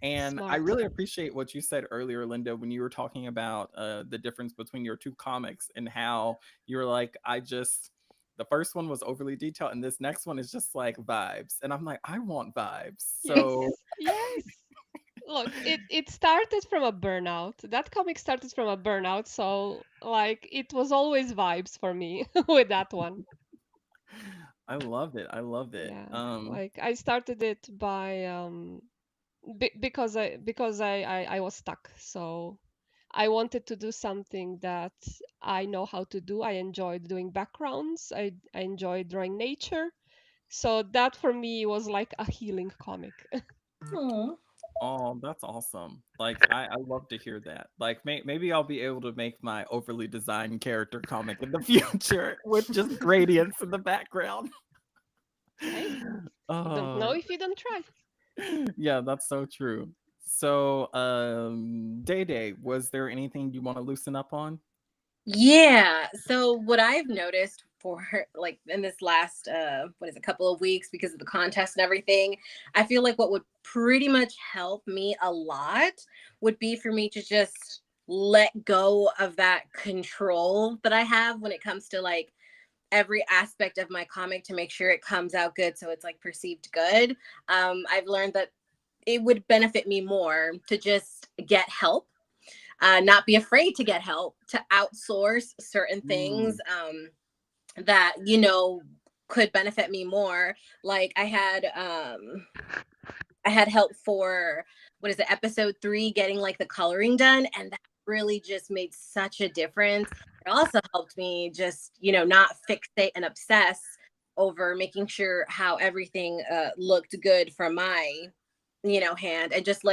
And I Smart. really appreciate what you said earlier, Linda, when you were talking about the difference between your two comics and how you're like, the first one was overly detailed and this next one is just like vibes, and I'm like, I want vibes. So Yes, yes. Look, it started from a burnout. That comic started from a burnout, so like it was always vibes for me with that one. I love it, I love it. Yeah, like I started it by because I was stuck. So I wanted to do something that I know how to do. I enjoyed doing backgrounds. I enjoyed drawing nature. So that for me was like a healing comic. Oh, Oh, that's awesome. Like I love to hear that. Like maybe I'll be able to make my overly designed character comic in the future with just gradients in the background. Hey, you don't know Oh, if you don't try. yeah, that's so true. So, Day Day, was there anything you want to loosen up on? yeah. So what I've noticed for like in this last what is it, couple of weeks because of the contest and everything, I feel like what would pretty much help me a lot would be for me to just let go of that control that I have when it comes to like every aspect of my comic to make sure it comes out good so it's like perceived good. I've learned that it would benefit me more to just get help, not be afraid to get help, to outsource certain things Mm, that could benefit me more. Like I had help for what is it, episode 3, getting like the coloring done, and that really just made such a difference. It also helped me just not fixate and obsess over making sure how everything looked good from my hand, and just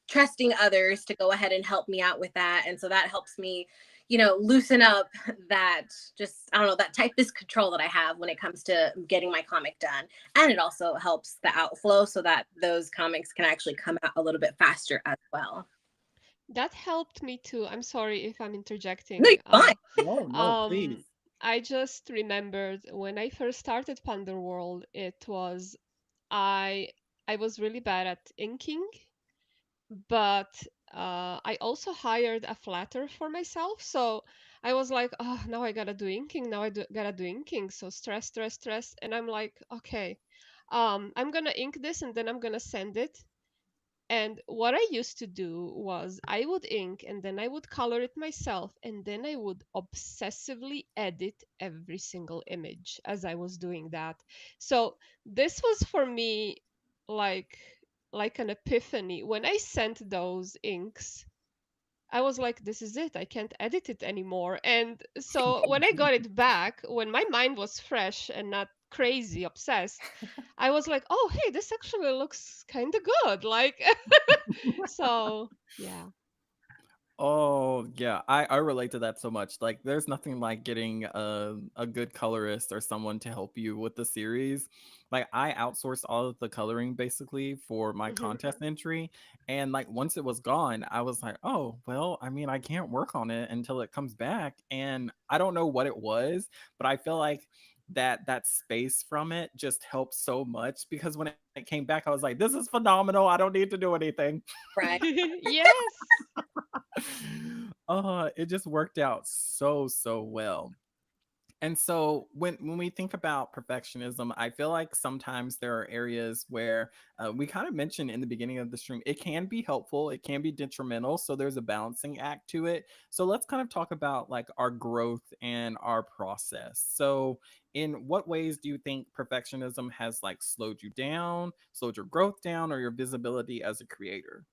trusting others to go ahead and help me out with that. And so that helps me loosen up that, just I don't know, that typist control that I have when it comes to getting my comic done. And it also helps the outflow so that those comics can actually come out a little bit faster as well. That helped me too. I'm sorry if I'm No, interjecting. you're fine. no, no, please. I just remembered when I first started Panderworld, it was I I was really bad at inking, but I also hired a flatter for myself. So I was like, oh, now I gotta do inking. Now gotta do inking. So stress, stress, stress. And I'm like, okay, I'm gonna ink this and then I'm gonna send it. And what I used to do was I would ink and then I would color it myself and then I would obsessively edit every single image as I was doing that. So this was for me like like an epiphany. When I sent those inks, I was like, this is it. I can't edit it anymore. And so when I got it back, when my mind was fresh and not crazy obsessed, I was like, oh, hey, this actually looks kind of good. Like, so yeah. Oh, yeah. I relate to that so much. Like, there's nothing like getting a good colorist or someone to help you with the series. Like, I outsourced all of the coloring basically for my Hmm. contest entry. And like, once it was gone, I was like, oh, well, I mean, I can't work on it until it comes back. And I don't know what it was, but I feel like that space from it just helped so much because when it came back, I was like, this is phenomenal. I don't need to do anything. Right. Yes. It just worked out so well. And so when we think about perfectionism, I feel like sometimes there are areas where we kind of mentioned in the beginning of the stream, it can be helpful, it can be detrimental. So there's a balancing act to it. So let's kind of talk about like our growth and our process. So in what ways do you think perfectionism has like slowed you down, slowed your growth down, or your visibility as a creator?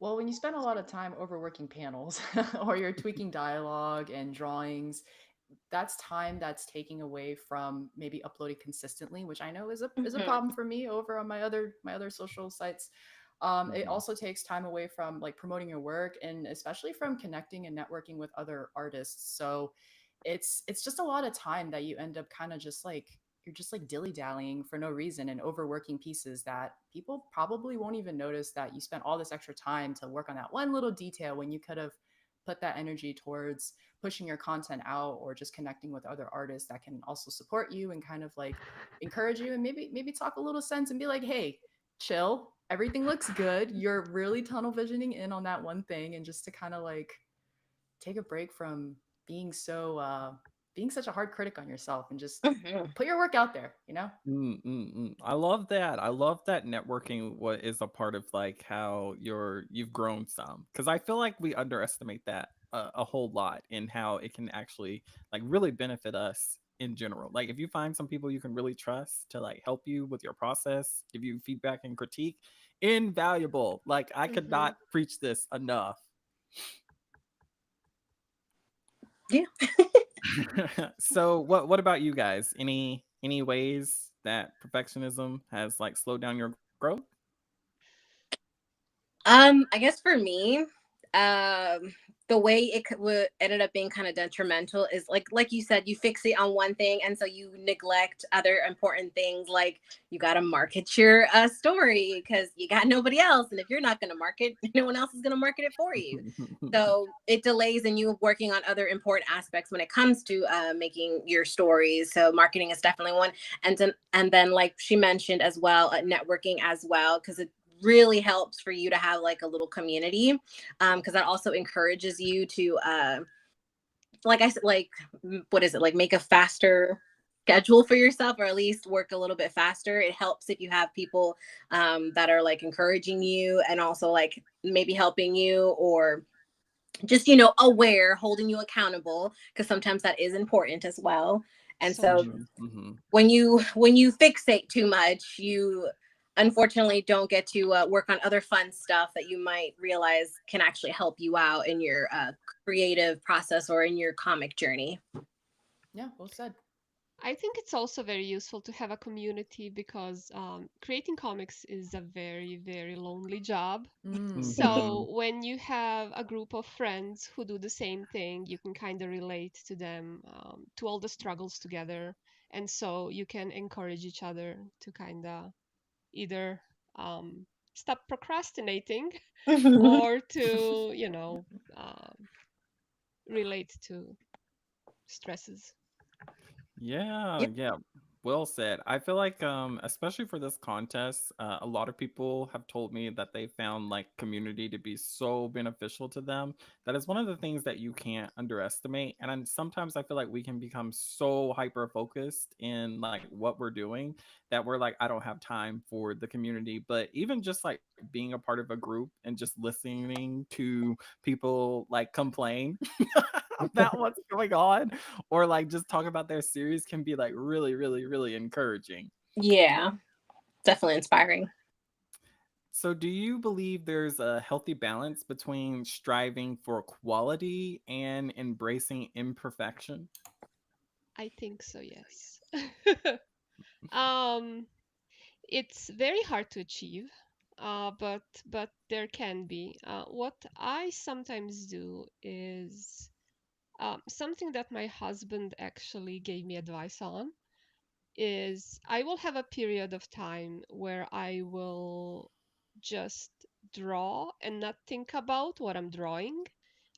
Well, when you spend a lot of time overworking panels or you're tweaking dialogue and drawings, that's time that's taking away from maybe uploading consistently, which I know is a Mhm. problem for me over on my other social sites. It Mhm. also takes time away from like promoting your work and especially from connecting and networking with other artists. So it's just a lot of time that you end up kind of just like you're just like dilly dallying for no reason and overworking pieces that people probably won't even notice that you spent all this extra time to work on that one little detail when you could have put that energy towards pushing your content out or just connecting with other artists that can also support you and kind of like encourage you and maybe talk a little sense and be like, hey, chill, everything looks good, you're really tunnel visioning in on that one thing, and just to kind of like take a break from being so being such a hard critic on yourself and just Mhm. put your work out there, you know. I love that. I love that networking what is a part of like how you've grown some because I feel like we underestimate that a whole lot in how it can actually like really benefit us in general. Like if you find some people you can really trust to like help you with your process, give you feedback and critique, invaluable. Like I could Hmm. not preach this enough. Yeah. So what about you guys? Any ways that perfectionism has like slowed down your growth? I guess for me, um, the way ended up being kind of detrimental is like you said, you fixate on one thing, and so you neglect other important things. Like you got to market your story because you got nobody else, and if you're not going to market, no one else is going to market it for you. So it delays in you working on other important aspects when it comes to making your stories. So marketing is definitely one, and then like she mentioned as well, networking as well, because it really helps for you to have like a little community, because that also encourages you to like I said, like what is it, like make a faster schedule for yourself, or at least work a little bit faster. It helps if you have people that are like encouraging you and also like maybe helping you, or just aware, holding you accountable, because sometimes that is important as well. And So so true. Mhm, mhm. when you fixate too much, you unfortunately don't get to work on other fun stuff that you might realize can actually help you out in your creative process or in your comic journey. Yeah, well said. I think it's also very useful to have a community because creating comics is a very, very lonely job. Yeah. Mhm. So when you have a group of friends who do the same thing, you can kind of relate to them, to all the struggles together. And so you can encourage each other to kind of either um, stop procrastinating or to, relate to stresses. Yeah, Yep. yeah. Well said. I feel like, especially for this contest, a lot of people have told me that they found like community to be so beneficial to them. That is one of the things that you can't underestimate. And sometimes I feel like we can become so hyper focused in like what we're doing that we're like, I don't have time for the community. But even just like being a part of a group and just listening to people like complain about what's going on or like just talk about their series can be like really, really, really encouraging. Yeah, definitely inspiring. So, do you believe there's a healthy balance between striving for quality and embracing imperfection? I think so, yes. um, it's very hard to achieve, but there can be. What I sometimes do is something that my husband actually gave me advice on is I will have a period of time where I will just draw and not think about what I'm drawing.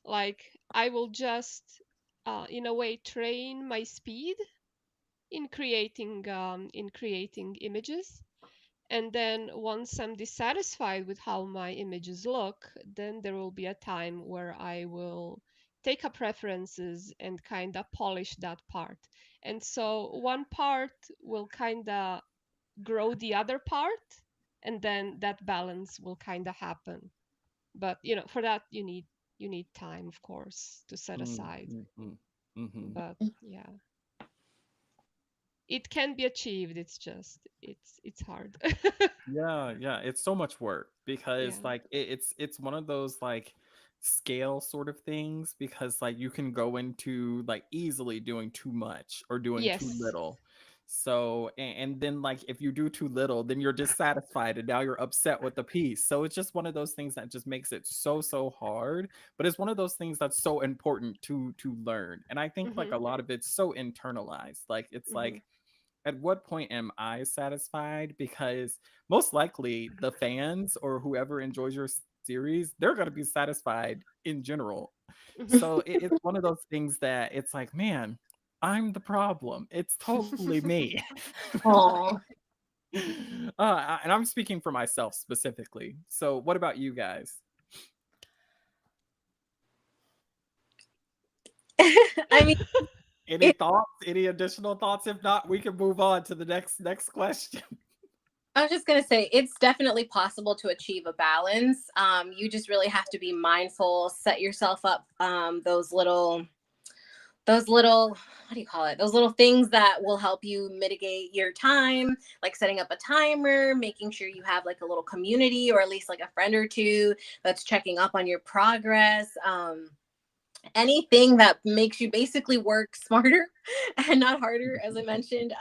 Like I will just, in a way, train my speed in creating images. And then once I'm dissatisfied with how my images look, then there will be a time where I will take up references and kind of polish that part. And so one part will kind of grow the other part, and then that balance will kind of happen. But for that you need time, of course, to set aside. Mm-hmm. Mm-hmm. But yeah, it can be achieved. It's just it's hard. Yeah, yeah, it's so much work because Yeah. like it's one of those like scale sort of things because like you can go into like easily doing too much or doing too Yes. little. So and then like if you do too little, then you're dissatisfied and now you're upset with the piece. So it's just one of those things that just makes it so hard, but it's one of those things that's so important to learn. And I think like Mhm. a lot of it's so internalized. Like it's Mhm. like at what point am I satisfied? Because most likely the fans or whoever enjoys your series, they're going to be satisfied in general. So Mhm. it's one of those things that it's like, man, I'm the problem. It's totally me. Oh, And I'm speaking for myself specifically. So, what about you guys? I mean, Any it, thoughts? Any additional thoughts? If not, we can move on to the next question. I was just gonna say it's definitely possible to achieve a balance. You just really have to be mindful, set yourself up those little what do you call it, those little things that will help you mitigate your time, like setting up a timer, making sure you have like a little community or at least like a friend or two that's checking up on your progress. Anything that makes you basically work smarter and not harder, as I mentioned,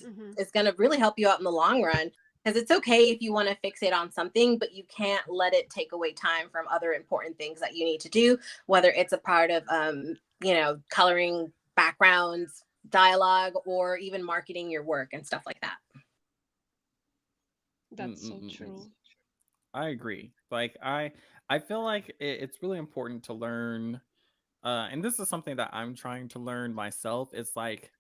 Mhm. is going to really help you out in the long run. Because it's okay if you want to fixate on something, but you can't let it take away time from other important things that you need to do, whether it's a part of, coloring backgrounds, dialogue, or even marketing your work and stuff like that. That's so Mm-mm-mm. true. I agree. Like I feel like it's really important to learn and this is something that I'm trying to learn myself. It's like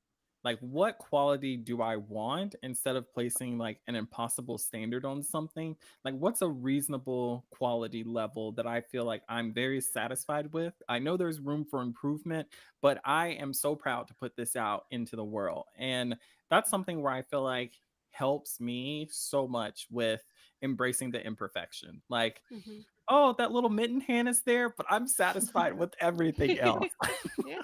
what quality do I want instead of placing like an impossible standard on something? Like what's a reasonable quality level that I feel like I'm very satisfied with? I know there's room for improvement, but I am so proud to put this out into the world. And that's something where I feel like helps me so much with embracing the imperfection. Like, Mhm. oh, that little mitten hand is there, but I'm satisfied with everything else. Yeah.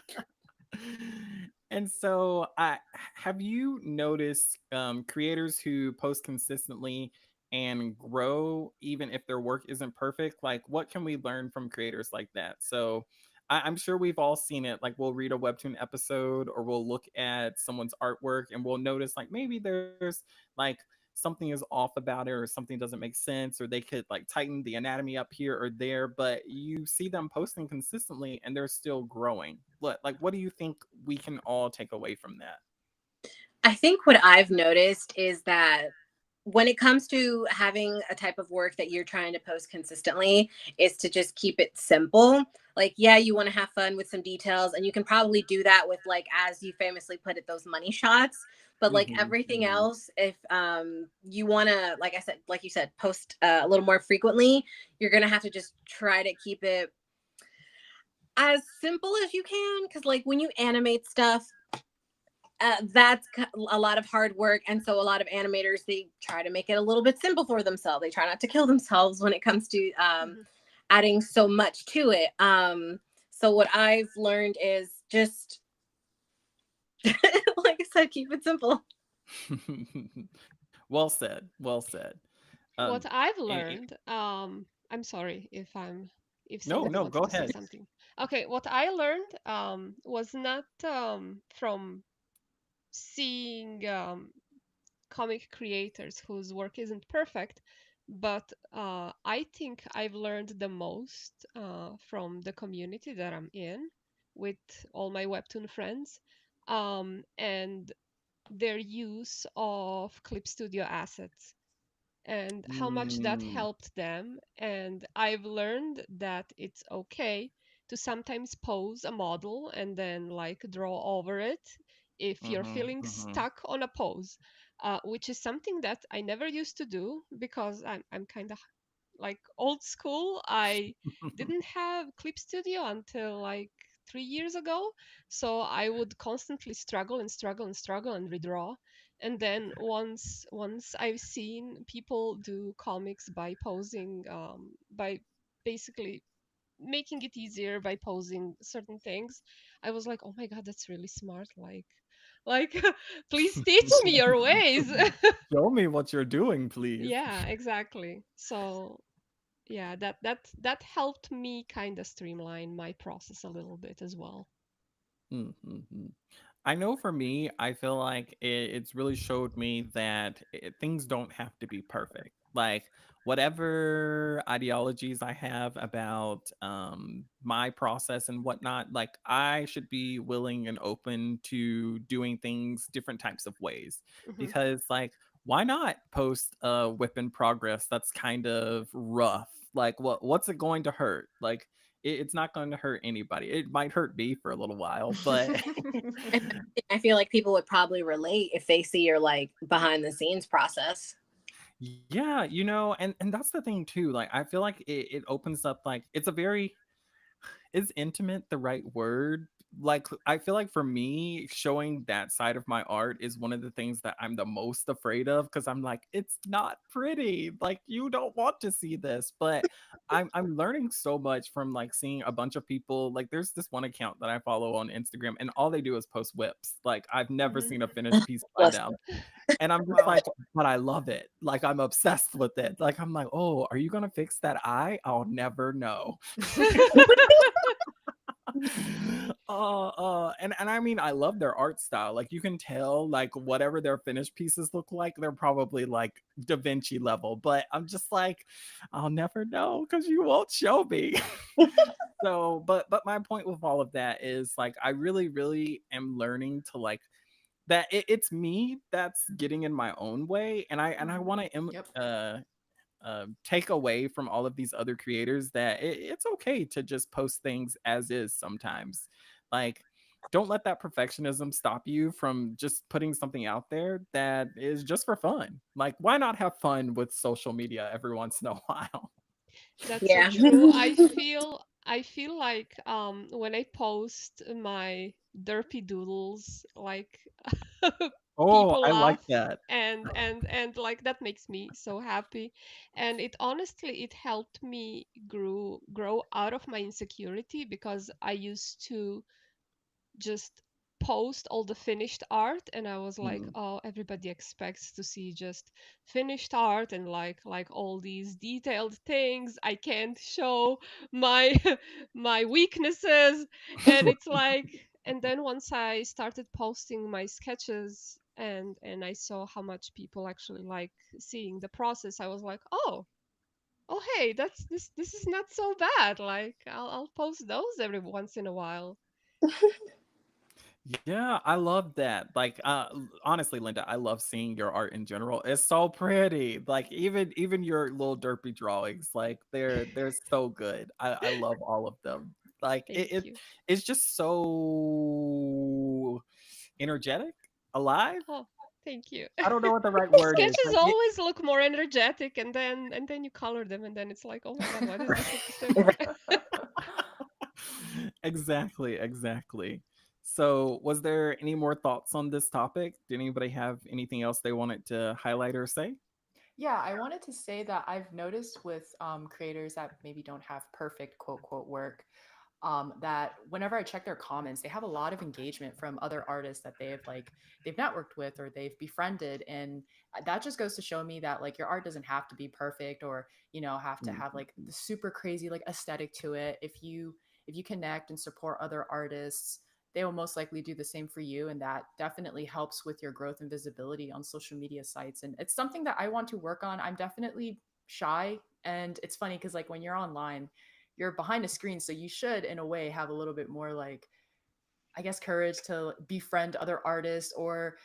And so, I have you noticed creators who post consistently and grow even if their work isn't perfect? Like, what can we learn from creators like that? So, I'm sure we've all seen it. Like, we'll read a Webtoon episode or we'll look at someone's artwork and we'll notice, like, maybe there's like something is off about it or something doesn't make sense or they could like tighten the anatomy up here or there, but you see them posting consistently and they're still growing. What do you think we can all take away from that? I think what I've noticed is that when it comes to having a type of work that you're trying to post consistently, is to just keep it simple. Like, yeah, you want to have fun with some details, and you can probably do that with, like, as you famously put it, those money shots. But like Mhm, everything mhm, else, if you want to, like I said, like you said, post a little more frequently, you're gonna have to just try to keep it as simple as you can, because like when you animate stuff, that's a lot of hard work, and so a lot of animators, they try to make it a little bit simple for themselves. They try not to kill themselves when it comes to Mhm. adding so much to it. So what I've learned is just like I said, keep it simple. mhm. Well said, well said. What Um, I've and learned, I'm sorry if no, somebody no, wants go to say ahead. something. Okay, what I learned was not from seeing comic creators whose work isn't perfect, but I think I've learned the most from the community that I'm in with all my Webtoon friends, and their use of Clip Studio assets and how much that Mm, helped them. And I've learned that it's okay to sometimes pose a model and then like draw over it if you're mhm, feeling mhm, stuck on a pose, which is something that I never used to do because I'm kind of like old school. I didn't have Clip Studio until like 3 years ago, so I would constantly struggle and struggle and struggle and redraw. And then once I've seen people do comics by posing, by basically making it easier by posing certain things, I was like, oh my god, that's really smart. Like, please teach me your ways. Show me what you're doing, please. Yeah, exactly. So yeah, that helped me kind of streamline my process a little bit as well. Mhm. I know for me, I feel like it's really showed me that things don't have to be perfect. Like whatever ideologies I have about my process and whatnot, like I should be willing and open to doing things different types of ways. Hmm. Because like, why not post a whip in progress that's kind of rough? Like, what's it going to hurt? Like, it's not going to hurt anybody. It might hurt me for a little while, but And I feel like people would probably relate if they see your like behind the scenes process. yeah, and that's the thing too. Like, I feel like it opens up like it's a very is intimate the right word? Like, I feel like for me, showing that side of my art is one of the things that I'm the most afraid of because I'm like, it's not pretty. Like, you don't want to see this. But I'm learning so much from like seeing a bunch of people. Like, there's this one account that I follow on Instagram, and all they do is post whips. Like, I've never Hmm. seen a finished piece by Bless them. And I'm just wow. like, but I love it. Like, I'm obsessed with it. Like, I'm like, oh, are you gonna fix that eye? I'll never know. And I mean, I love their art style. Like you can tell, like whatever their finished pieces look like, they're probably like Da Vinci level. But I'm just like, I'll never know because you won't show me. So, but my point with all of that is like, I really, really am learning to like that it's me that's getting in my own way, and I want to Yep. take away from all of these other creators that it's okay to just post things as is sometimes. Like, don't let that perfectionism stop you from just putting something out there that is just for fun. Like, why not have fun with social media every once in a while? That's so Yeah. true. I feel like when I post my derpy doodles, like Oh, people I like laugh that. and like that makes me so happy. And it honestly it helped me grow out of my insecurity because I used to just post all the finished art and I was like, Mhm. oh, everybody expects to see just finished art and like all these detailed things. I can't show my my weaknesses. And it's like, and then once I started posting my sketches and I saw how much people actually like seeing the process, I was like, oh hey, this is not so bad. Like I'll post those every once in a while. Yeah, I love that. Like, honestly, Linda, I love seeing your art in general. It's so pretty. Like, even your little derpy drawings, like they're so good. I love all of them. Like, Thank you. it's just so energetic, alive. Oh. Thank you. I don't know what the right Your word is. sketches Like, always look more energetic, and then you color them, and then it's like, oh my god, why does this look Right. different? exactly, exactly. So, was there any more thoughts on this topic? Did anybody have anything else they wanted to highlight or say? Yeah, I wanted to say that I've noticed with creators that maybe don't have perfect quote quote work, that whenever I check their comments, they have a lot of engagement from other artists that they've networked with or they've befriended, and that just goes to show me that like your art doesn't have to be perfect or have to have like Mhm. the super crazy like aesthetic to it. If you connect and support other artists, they will most likely do the same for you, and that definitely helps with your growth and visibility on social media sites. And it's something that I want to work on. I'm definitely shy, and it's funny because like when you're online, you're behind a screen, so you should in a way have a little bit more like, I guess, courage to befriend other artists or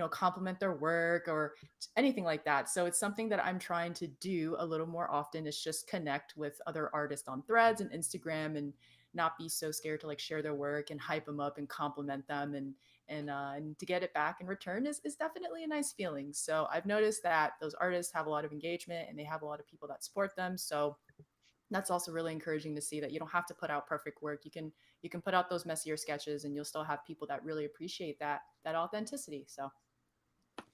compliment their work or anything like that. So it's something that I'm trying to do a little more often, is just connect with other artists on Threads and Instagram, and not be so scared to like share their work and hype them up and compliment them, and to get it back in return is definitely a nice feeling. So I've noticed that those artists have a lot of engagement and they have a lot of people that support them. So that's also really encouraging to see that you don't have to put out perfect work. You can put out those messier sketches and you'll still have people that really appreciate that authenticity. So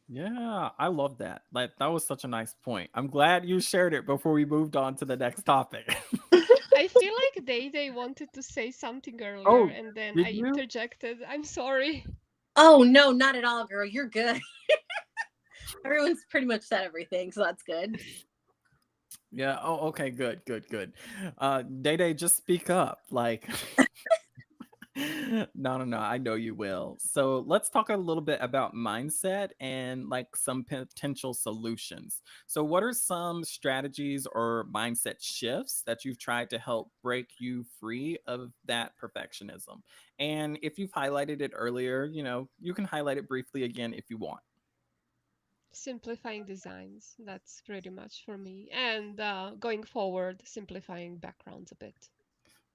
Yeah, I love that. Like that was such a nice point. I'm glad you shared it before we moved on to the next topic. I feel like they wanted to say something earlier, Oh, and then did I you? interjected. I'm sorry. Oh no, not at all, girl. You're good. Everyone's pretty much said everything, so that's good. Yeah. Oh, okay. Good. Good. Good. Day Day, just speak up. Like, no, no, no. I know you will. So let's talk a little bit about mindset and like some potential solutions. So, what are some strategies or mindset shifts that you've tried to help break you free of that perfectionism? And if you've highlighted it earlier, you can highlight it briefly again if you want. Simplifying designs. That's pretty much for me. And going forward, simplifying backgrounds a bit.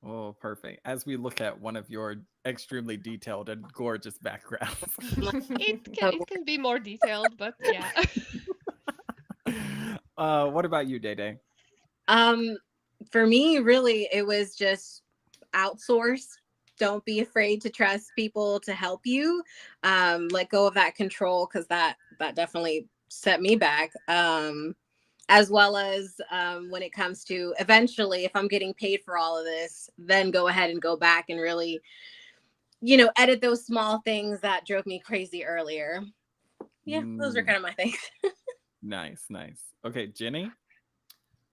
Oh, perfect. As we look at one of your extremely detailed and gorgeous backgrounds. It can be more detailed, but yeah. What about you, Day Day? Um, for me, really, it was just outsource. Don't be afraid to trust people to help you. Let go of that control, because that definitely set me back. As well as when it comes to eventually, if I'm getting paid for all of this, then go ahead and go back and really, edit those small things that drove me crazy earlier. Yeah, those are Mm, kind of my things. nice, nice. Okay, Jenny.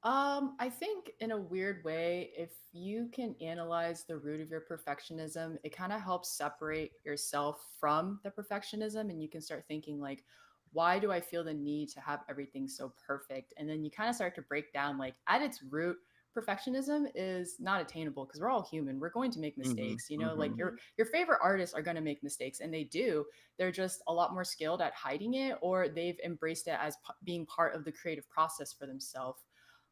I think in a weird way, if you can analyze the root of your perfectionism, it kind of helps separate yourself from the perfectionism, and you can start thinking like, why do I feel the need to have everything so perfect? And then you kind of start to break down like at its root, perfectionism is not attainable because we're all human. We're going to make Mm-hmm, mistakes. Like mm-hmm. your favorite artists are going to make mistakes, and they do. They're just a lot more skilled at hiding it, or they've embraced it as being part of the creative process for themselves.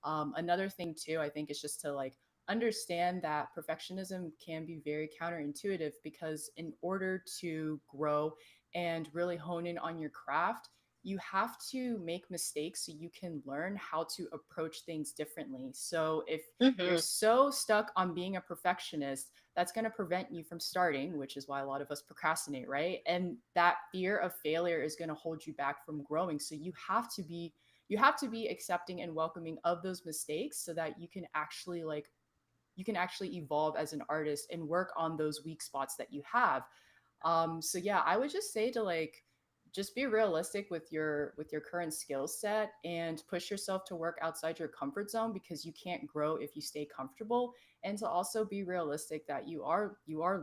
Another thing too, I think, is just to like understand that perfectionism can be very counterintuitive, because in order to grow and really hone in on your craft, you have to make mistakes so you can learn how to approach things differently. So if you're Hmm. so stuck on being a perfectionist, that's going to prevent you from starting, which is why a lot of us procrastinate, right? And that fear of failure is going to hold you back from growing. So you have to be accepting and welcoming of those mistakes so that you can actually evolve as an artist and work on those weak spots that you have. So yeah, I would just say to like just be realistic with your current skill set and push yourself to work outside your comfort zone, because you can't grow if you stay comfortable. And to also be realistic that you are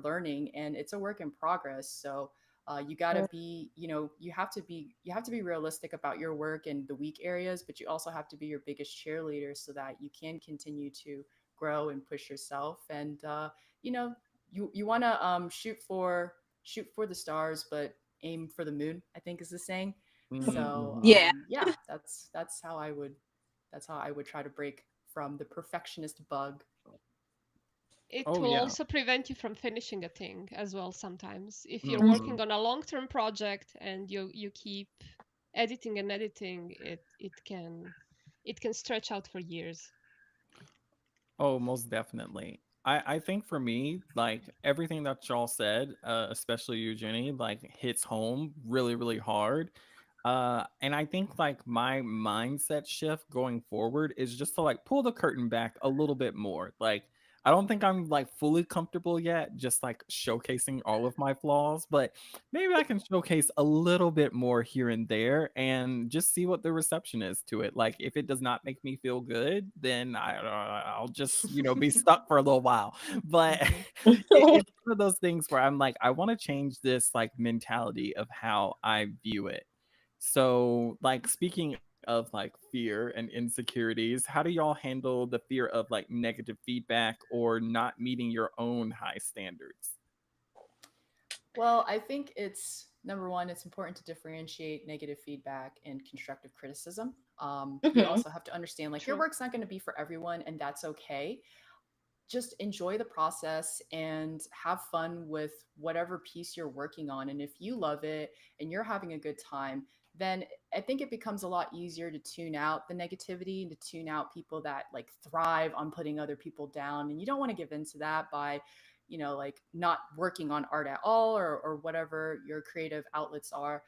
learning and it's a work in progress. So you got to be, you have to be realistic about your work and the weak areas, but you also have to be your biggest cheerleader so that you can continue to grow and push yourself. And you know you want to shoot for the stars, but aim for the moon, I think is the saying. Mm-hmm, So mm-hmm. Yeah. yeah, that's how I would try to break from the perfectionist bug. It Oh will yeah. also prevent you from finishing a thing as well sometimes. If you're Hmm. working on a long-term project and you keep editing and editing, it can stretch out for years. Oh, most definitely. I think for me, like everything that y'all said, especially you, Jenny, like hits home really, really hard. And I think like my mindset shift going forward is just to like pull the curtain back a little bit more. Like I don't think I'm like fully comfortable yet, just like showcasing all of my flaws, but maybe I can showcase a little bit more here and there and just see what the reception is to it. Like if it does not make me feel good, then I'll just, be stuck for a little while. But Mhm. it's one of those things where I'm like, I want to change this like mentality of how I view it. So, like speaking of like fear and insecurities, how do y'all handle the fear of like negative feedback or not meeting your own high standards? Well, I think it's number one, it's important to differentiate negative feedback and constructive criticism. You Mhm. also have to understand like your True. work's not going to be for everyone, and that's okay. Just enjoy the process and have fun with whatever piece you're working on. And if you love it and you're having a good time, then I think it becomes a lot easier to tune out the negativity and to tune out people that like thrive on putting other people down. And you don't want to give into that by, like not working on art at all, or whatever your creative outlets are.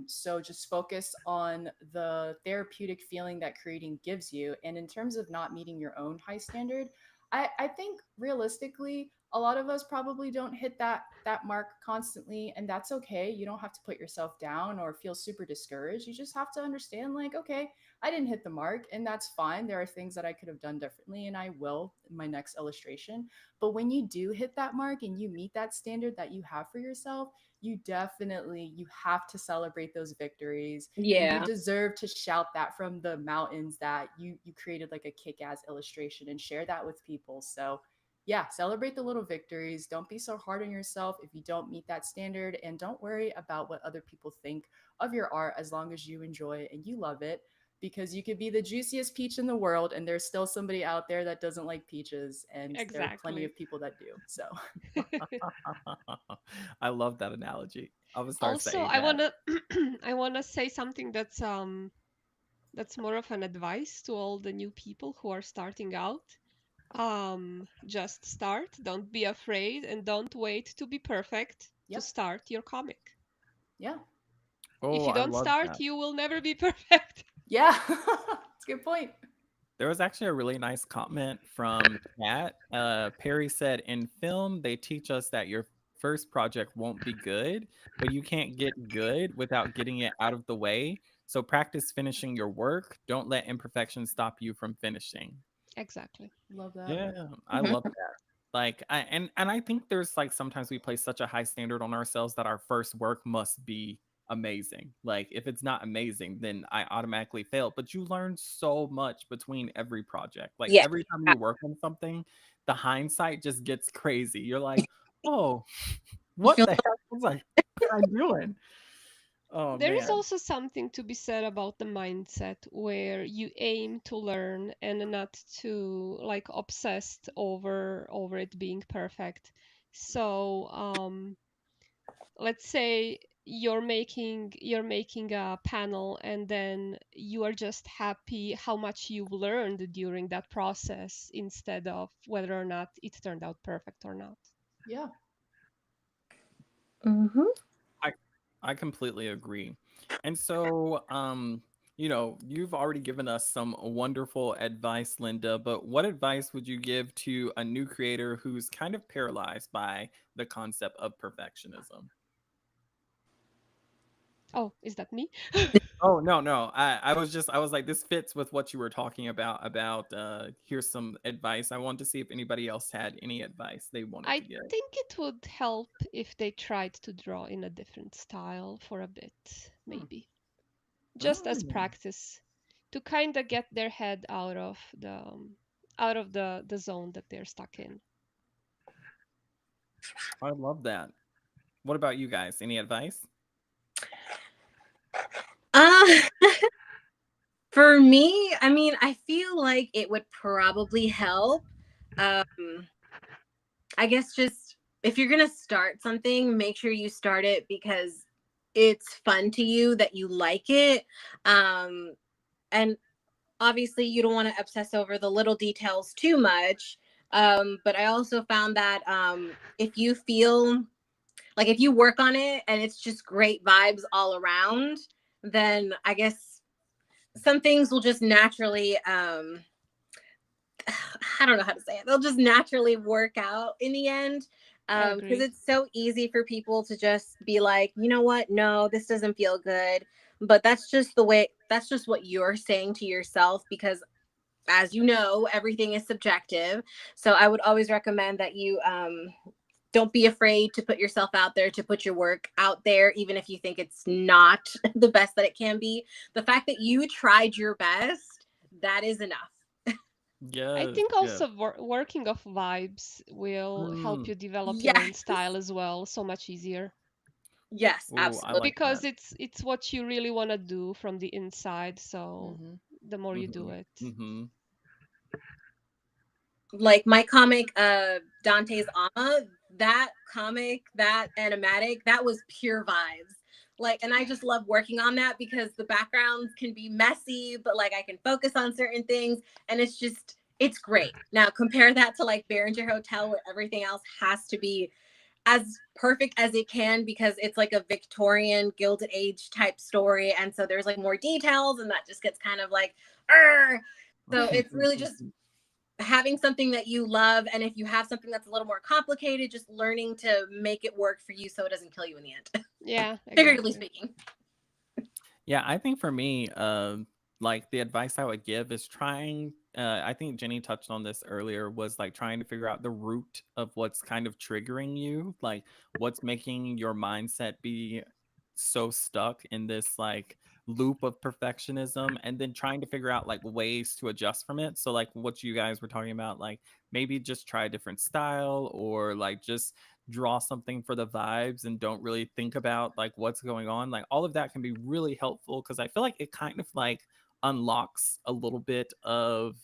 So just focus on the therapeutic feeling that creating gives you. And in terms of not meeting your own high standard, I think realistically, a lot of us probably don't hit that mark constantly, and that's okay. You don't have to put yourself down or feel super discouraged. You just have to understand, like, okay, I didn't hit the mark, and that's fine. There are things that I could have done differently, and I will in my next illustration. But when you do hit that mark and you meet that standard that you have for yourself, you have to celebrate those victories, and you Yeah. deserve to shout that from the mountains that you created like a kick-ass illustration and share that with people. So yeah, celebrate the little victories. Don't be so hard on yourself if you don't meet that standard, and don't worry about what other people think of your art as long as you enjoy it and you love it, because you could be the juiciest peach in the world and there's still somebody out there that doesn't like peaches, and there are plenty Exactly. of people that do. So I love that analogy. I'm gonna start Also, saying I that. wanna I wanna say something that's more of an advice to all the new people who are starting out. Just start. Don't be afraid, and don't wait to be perfect to yep. start your comic. Yeah. If Oh, you I don't love start, that. you will never be perfect. Yeah. It's a good point. There was actually a really nice comment from Kat. Perry said, "In film, they teach us that your first project won't be good, but you can't get good without getting it out of the way. So practice finishing your work. Don't let imperfections stop you from finishing." Exactly. Love that. Yeah, I Mhm. love that. Like, and I think there's like sometimes we place such a high standard on ourselves that our first work must be amazing. Like, if it's not amazing, then I automatically fail. But you learn so much between every project. Like Yeah. every time you work on something, the hindsight just gets crazy. You're like, oh, You what feel the heck was I doing? Oh There is man. also something to be said about the mindset where you aim to learn and not to like obsessed over it being perfect. So, let's say you're making a panel and then you are just happy how much you've learned during that process instead of whether or not it turned out perfect or not. Yeah. Mhm. I I completely agree. And so, you've already given us some wonderful advice, Linda, but what advice would you give to a new creator who's kind of paralyzed by the concept of perfectionism? Oh, is that me? Oh, no, no. I was like, this fits with what you were talking about here's some advice. I wanted to see if anybody else had any advice they wanted I to give. think it would help if they tried to draw in a different style for a bit, Hmm. maybe. Just as Oh, practice to kind of get their head out of the zone that they're stuck in. I love that. What about you guys? Any advice? Uh, for me, I mean, I feel like it would probably help. Um, I guess just if you're gonna start something, make sure you start it because it's fun to you, that you like it. And obviously you don't want to obsess over the little details too much. But I also found that if you feel like if you work on it and it's just great vibes all around, then I guess some things will just naturally I don't know how to say it. They'll just naturally work out in the end. I Because agree. it's so easy for people to just be like, you know what? No, this doesn't feel good. But that's just the way, that's just what you're saying to yourself because, as you know, everything is subjective. So I would always recommend that you don't be afraid to put yourself out there, to put your work out there, even if you think it's not the best that it can be. The fact that you tried your best, that is enough. I Yes, think yes. also working off vibes will help Mm. you develop your own Yes. style as well, so much easier. Yes, Oh, I absolutely. like Because that. it's what you really want to do from the inside, so Hmm. the more you do Mhm, it. mhm. Like my comic Dante's Ama, that comic, that animatic, that was pure vibes. Like, and I just love working on that because the backgrounds can be messy, but like I can focus on certain things and it's just it's great. Now compare that to like Behringer Hotel where everything else has to be as perfect as it can because it's like a Victorian Gilded Age type story and so there's like more details and that just gets kind of like Arr! So it's really just having something that you love, and if you have something that's a little more complicated, just learning to make it work for you so it doesn't kill you in the end. Yeah, Figuratively exactly. speaking. Yeah, I think for me, like the advice I would give is trying. I think Jenny touched on this earlier. Was like trying to figure out the root of what's kind of triggering you, like what's making your mindset be so stuck in this like loop of perfectionism, and then trying to figure out like ways to adjust from it. So like what you guys were talking about, like maybe just try a different style, or like just draw something for the vibes and don't really think about like what's going on. Like all of that can be really helpful because I feel like it kind of like unlocks a little bit of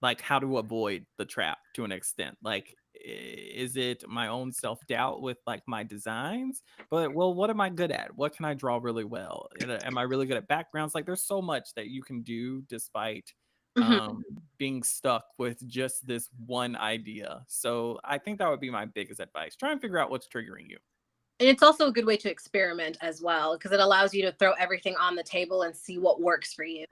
like how to avoid the trap to an extent. Like is it my own self-doubt with like my designs? But well, what am I good at? What can I draw really well? Am I really good at backgrounds? Like there's so much that you can do despite Mhm. um being stuck with just this one idea. So I think that would be my biggest advice. Try and figure out what's triggering you. And it's also a good way to experiment as well because it allows you to throw everything on the table and see what works for you.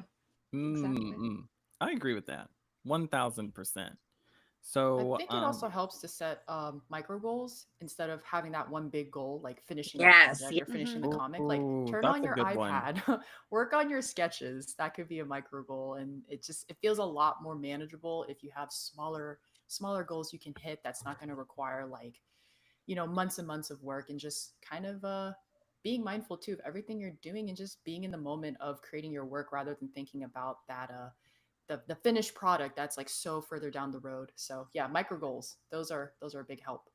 Exactly. Mm-mm. I agree with that. 1000%. I So, think it also helps to set micro goals instead of having that one big goal, like finishing a Yes. project Yeah. or finishing Hmm. the comic. Like ooh, turn that's on a your good one. iPad, work on your sketches. That could be a micro goal, and it feels a lot more manageable if you have smaller goals you can hit. That's not going to require like months and months of work, and just kind of being mindful too of everything you're doing and just being in the moment of creating your work rather than thinking about that the finished product that's like so further down the road. So yeah, micro goals. Those are a big help.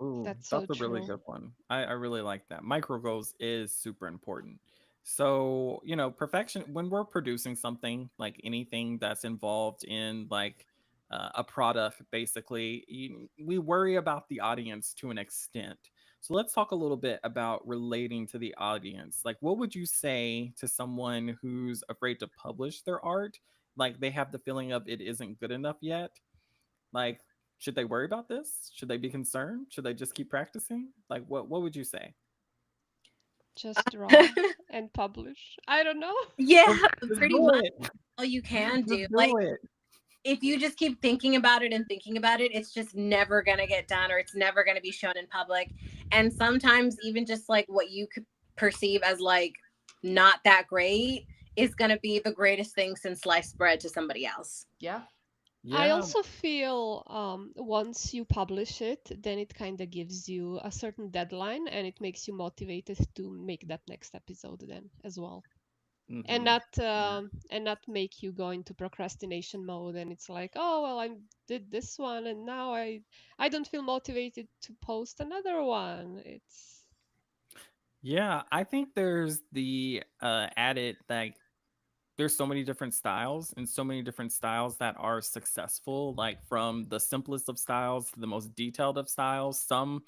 Ooh, That's so that's a really true. good one. I really like that. Micro goals is super important. So, perfection, when we're producing something, like anything that's involved in like a product, basically, we worry about the audience to an extent. So let's talk a little bit about relating to the audience. Like, what would you say to someone who's afraid to publish their art? Like, they have the feeling of it isn't good enough yet. Like, should they worry about this? Should they be concerned? Should they just keep practicing? Like, what would you say? Just draw and publish. I don't know. Yeah, Just pretty do much it. all you can Just do. do Like it. if you just keep thinking about it and thinking about it, it's just never going to get done or it's never going to be shown in public. And sometimes even just like what you could perceive as like not that great is going to be the greatest thing since sliced bread to somebody else. Yeah. I Yeah. also feel once you publish it, then it kind of gives you a certain deadline and it makes you motivated to make that next episode then as well. Mm-hmm. Yeah. And not make you go into procrastination mode and it's like, oh well, I did this one and now I don't feel motivated to post another one. Yeah. I think there's the added like there's so many different styles and so many different styles that are successful, like from the simplest of styles to the most detailed of styles. Some,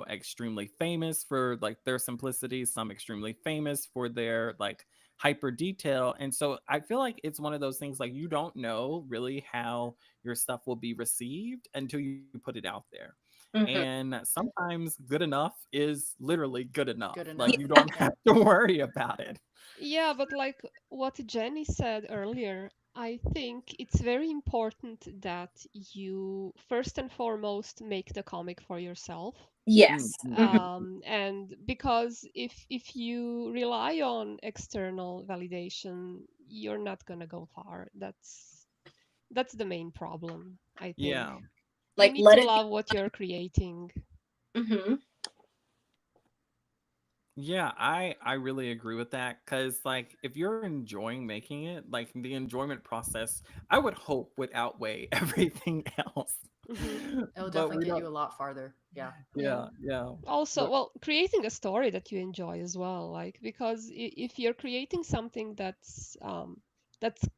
extremely famous for like their simplicity, some extremely famous for their like hyper detail. And so I feel like it's one of those things, like you don't know really how your stuff will be received until you put it out there. Mhm. And sometimes good enough is literally good enough. Good Like enough. you don't Yeah. have to worry about it. Yeah, but like what Jenny said earlier, I think it's very important that you first and foremost make the comic for yourself. Mm, Yes. mm, Mhm. mm. And because if you rely on external validation, you're not gonna go far. That's the main problem, I think. Yeah. You Like need let to it be. love what you're creating. Mhm. Yeah, I really agree with that, cuz like if you're enjoying making it, like the enjoyment process, I would hope would outweigh everything else. Hmm. It'll But definitely we get don't. you a lot farther. Yeah. Yeah. Yeah, yeah. Also, But well, creating a story that you enjoy as well, like because if you're creating something that's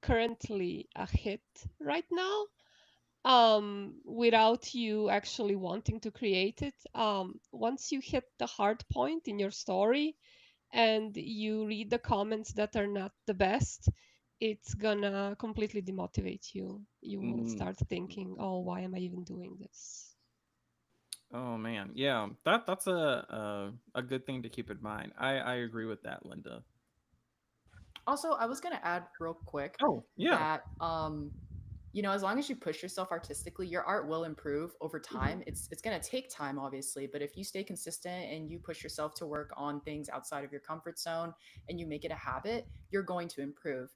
currently a hit right now, without you actually wanting to create it, once you hit the hard point in your story and you read the comments that are not the best, it's gonna completely demotivate you. You will mm, start thinking, oh, why am I even doing this? oh man. Yeah. That's a good thing to keep in mind. I agree with that, Linda. Also, I was gonna add real quick Oh, yeah. that as long as you push yourself artistically, your art will improve over Hmm. time. It's gonna take time, obviously, but if you stay consistent and you push yourself to work on things outside of your comfort zone and you make it a habit, you're going to improve.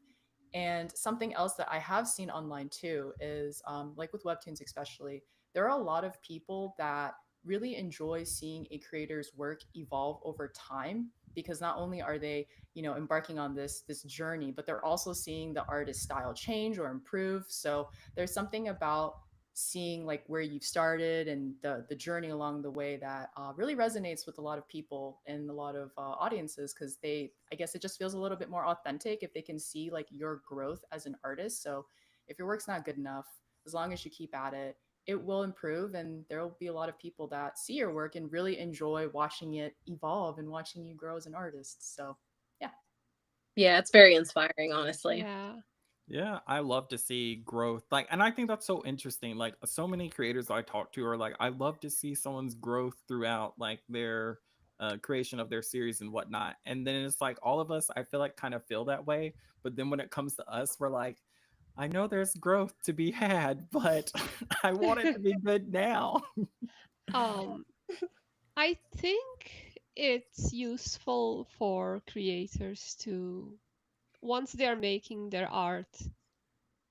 And something else that I have seen online too is like with Webtoons, especially, there are a lot of people that really enjoy seeing a creator's work evolve over time because not only are they embarking on this journey, but they're also seeing the artist's style change or improve. So there's something about seeing like where you've started and the journey along the way that really resonates with a lot of people and a lot of audiences because they I guess it just feels a little bit more authentic if they can see like your growth as an artist. So if your work's not good enough, as long as you keep at it, it will improve and there will be a lot of people that see your work and really enjoy watching it evolve and watching you grow as an artist. So yeah. Yeah, it's very inspiring, honestly. Yeah. Yeah, I love to see growth. Like, and I think that's so interesting. Like, so many creators I talk to are like, I love to see someone's growth throughout like their creation of their series and whatnot. And then it's like all of us, I feel like kind of feel that way. But then when it comes to us, we're like, I know there's growth to be had, but I want it to be good now. um, I think it's useful for creators to, once they're making their art,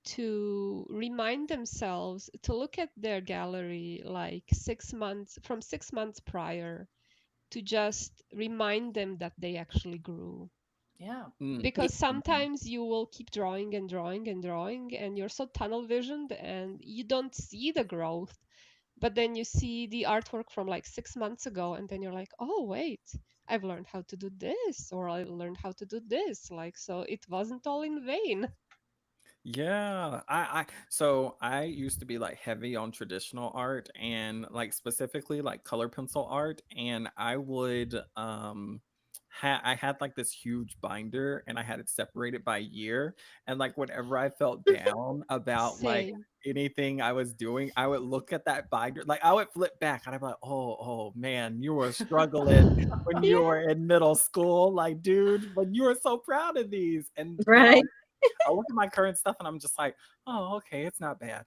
to remind themselves to look at their gallery like 6 months from 6 months prior, to just remind them that they actually grew. Yeah. Mm, Yeah. Because sometimes you will keep drawing and drawing and drawing, and you're so tunnel visioned and you don't see the growth. But then you see the artwork from like 6 months ago, and then you're like, oh, wait, I've learned how to do this, or I learned how to do this. Like, so it wasn't all in vain. yeah, so I used to be like heavy on traditional art and like specifically like color pencil art, and I would I had like this huge binder and I had it separated by year, and like whenever I felt down about like Same. anything I was doing, I would look at that binder, like I would flip back and I'm like, oh man, you were struggling when you Yeah. were in middle school, like dude, but you were so proud of these, and now Right. I look at my current stuff and I'm just like, oh, okay, it's not bad.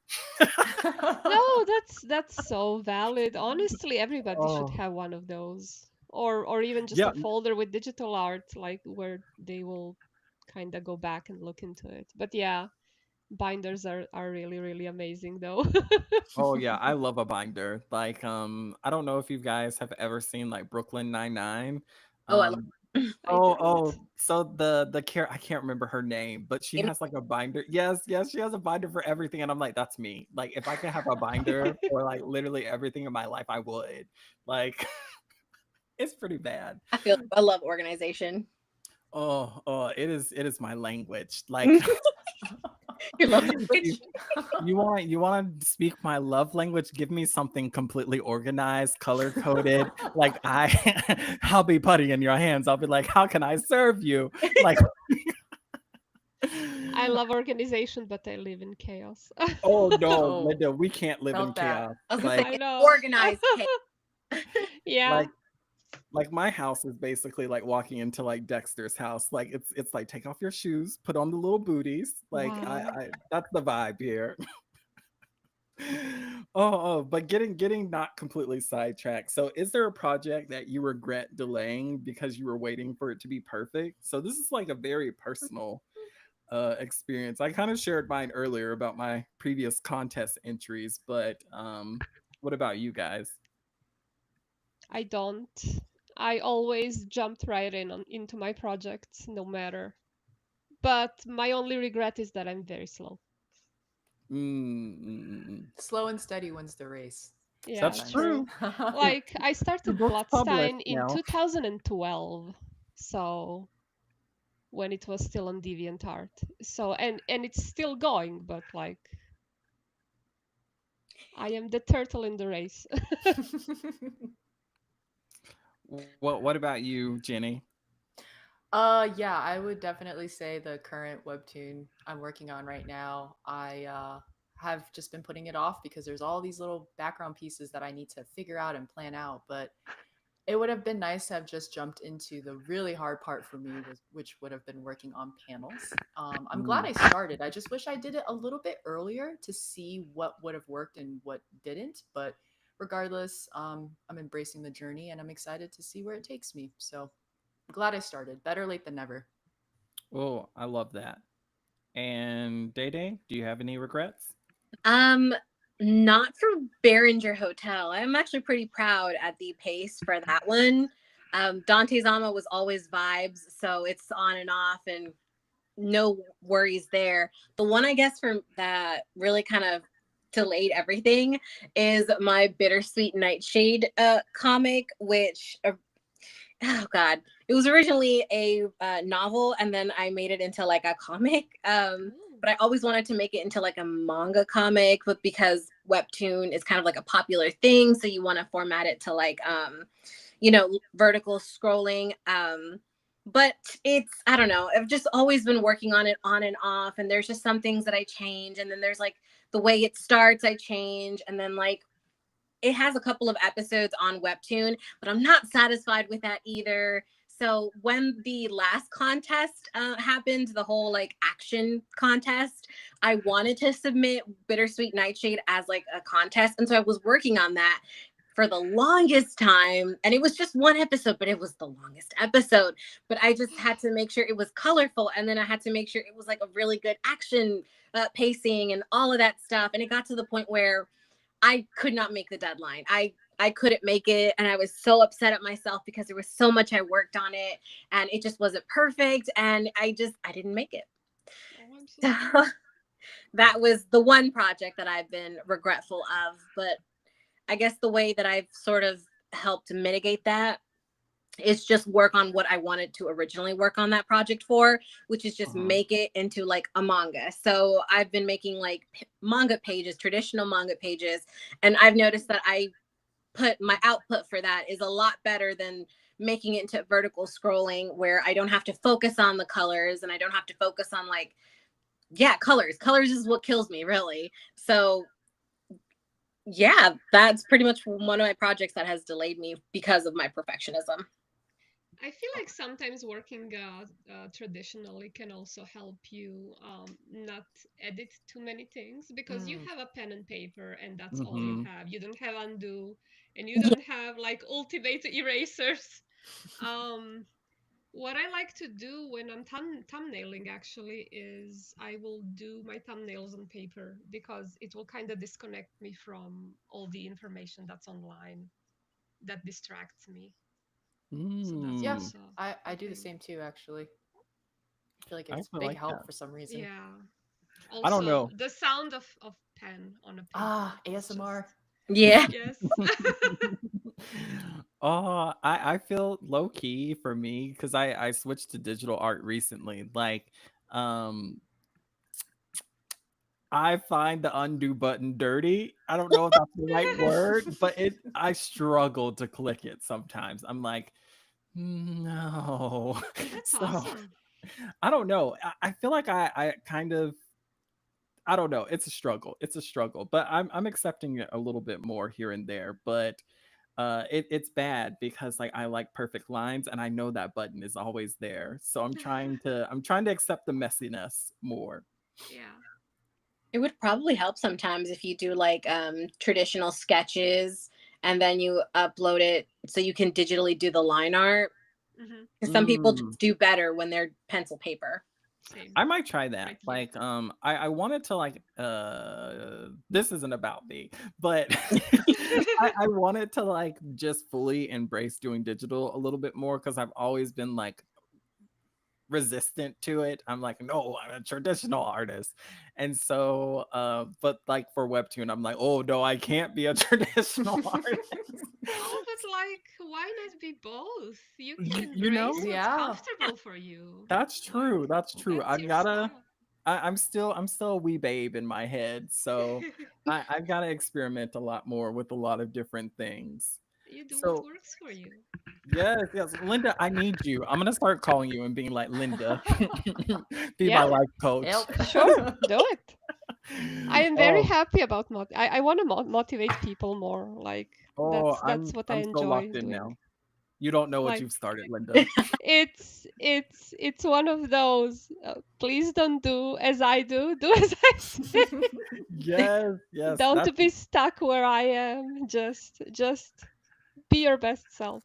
No, that's so valid. Honestly, everybody should Oh, have one of those. Or even just yeah. a folder with digital art, like where they will kind of go back and look into it. But yeah, binders are really, really amazing though. Oh, yeah. I love a binder. Like, I don't know if you guys have ever seen like Brooklyn Nine-Nine. Oh, I love Um, I didn't. so the care I can't remember her name, but she Amy. has like a binder. Yes, yes, she has a binder for everything, and I'm like, that's me. Like, if I could have a binder for like literally everything in my life, I would. Like, it's pretty bad. I love organization. it is my language. Like Your love you, language. you want to speak my love language? Give me something completely organized, color coded. Like I'll be putty in your hands. I'll be like, how can I serve you? Like, I love organization, but I live in chaos. oh no, Oh, Linda, we can't live in felt that. chaos. I was gonna say Like, I it's know. organized Yeah. like like my house is basically like walking into like Dexter's house. Like it's like take off your shoes, put on the little booties. Like Wow. I that's the vibe here. But getting not completely sidetracked. So, is there a project that you regret delaying because you were waiting for it to be perfect? So, this is like a very personal experience. I kind of shared mine earlier about my previous contest entries, but what about you guys? I don't. I always jumped right into my projects, no matter. But my only regret is that I'm very slow. Mm. Slow and steady wins the race Yeah, That's sometimes. true. true. Like, I The started book's published Bloodstein in now. 2012, so when it was still on DeviantArt. So, and it's still going, but like, I am the turtle in the race. What about you, Jenny? Yeah, I would definitely say the current webtoon I'm working on right now, I have just been putting it off because there's all these little background pieces that I need to figure out and plan out. But it would have been nice to have just jumped into the really hard part for me, was which would have been working on panels. I'm glad Mm. I started. I just wish I did it a little bit earlier to see what would have worked and what didn't. But regardless, I'm embracing the journey and I'm excited to see where it takes me. So glad I started. Better late than never. Oh, I love that. And Day Day, do you have any regrets? Um, not for Behringer Hotel. I'm actually pretty proud at the pace for that one. Dante Zama was always vibes, so it's on and off, and no worries there. The one I guess for that really kind of delayed everything is my Bittersweet Nightshade comic, which oh god, it was originally a novel, and then I made it into like a comic. Ooh. But I always wanted to make it into like a manga comic, but because Webtoon is kind of like a popular thing, so you want to format it to like vertical scrolling. But it's, I don't know, I've just always been working on it on and off, and there's just some things that I change, and then there's like the way it starts I change, and then like it has a couple of episodes on Webtoon, but I'm not satisfied with that either. So when the last contest happened, the whole like action contest, I wanted to submit Bittersweet Nightshade as like a contest, and so I was working on that for the longest time, and it was just one episode, but it was the longest episode. But I just had to make sure it was colorful, and then I had to make sure it was like a really good action pacing and all of that stuff. And it got to the point where I could not make the deadline. I couldn't make it, and I was so upset at myself because there was so much I worked on it, and it just wasn't perfect, and I didn't make it. Oh, I'm so So sorry. that was the one project that I've been regretful of, but I guess the way that I've sort of helped mitigate that is just work on what I wanted to originally work on that project for, which is just Uh-huh. make it into like a manga. So I've been making like manga pages, traditional manga pages, and I've noticed that I put my output for that is a lot better than making it into vertical scrolling where I don't have to focus on the colors and I don't have to focus on like, yeah, colors. Colors is what kills me, really. So yeah, that's pretty much one of my projects that has delayed me because of my perfectionism. I feel like sometimes working traditionally can also help you not edit too many things because you Mm. have a pen and paper and that's all you Mhm. have. You don't have undo and you Yeah. don't have like ultimate erasers. Um, what I like to do when I'm thumbnailing actually is I will do my thumbnails on paper because it will kind of disconnect me from all the information that's online that distracts me. So that's Yeah, Mm. also I a do the thing. same too, actually. I feel like I it's actually big like that. help for some reason. Yeah. I don't Also, know. the sound of pen on a paper Ah, is just ASMR. Yeah. yes. I feel low key for me because I switched to digital art recently. Like, um, I find the undo button dirty. I don't know if that's the right word, but I struggle to click it sometimes. I'm like, no. That's So awesome. I don't know. I feel like I kind of I don't know. It's a struggle. It's a struggle, but I'm accepting it a little bit more here and there. But it's bad because like I like perfect lines, and I know that button is always there. So I'm trying to accept the messiness more. Yeah. It would probably help sometimes if you do like traditional sketches and then you upload it so you can digitally do the line art. Mm-hmm. Because some people Mm. just do better when they're pencil paper. Same. I might try that. Right here. Like, I wanted to like, this isn't about me, but I wanted to like just fully embrace doing digital a little bit more because I've always been like resistant to it. I'm like, no, I'm a traditional artist. And so, but like for Webtoon, I'm like, oh no, I can't be a traditional artist. Oh, but like, why not be both? You can You embrace know, what's Yeah. comfortable for you. that's Why? true. That's true. That's I've your gotta style. I'm still a wee babe in my head, so I've got to experiment a lot more with a lot of different things. You do what So works for you. yes, yes, Linda, I need you. I'm gonna start calling you and being like, Linda, be my Yeah, life coach. Help. sure. Do it. I am very Oh, happy about I want to motivate people more. Like oh, that's what I I'm so enjoy locked in doing. now. You don't know what Like you've started, Linda. it's one of those please don't do as I do, do as I say. Yes, yes, Don't be stuck where I am. Just be your best self.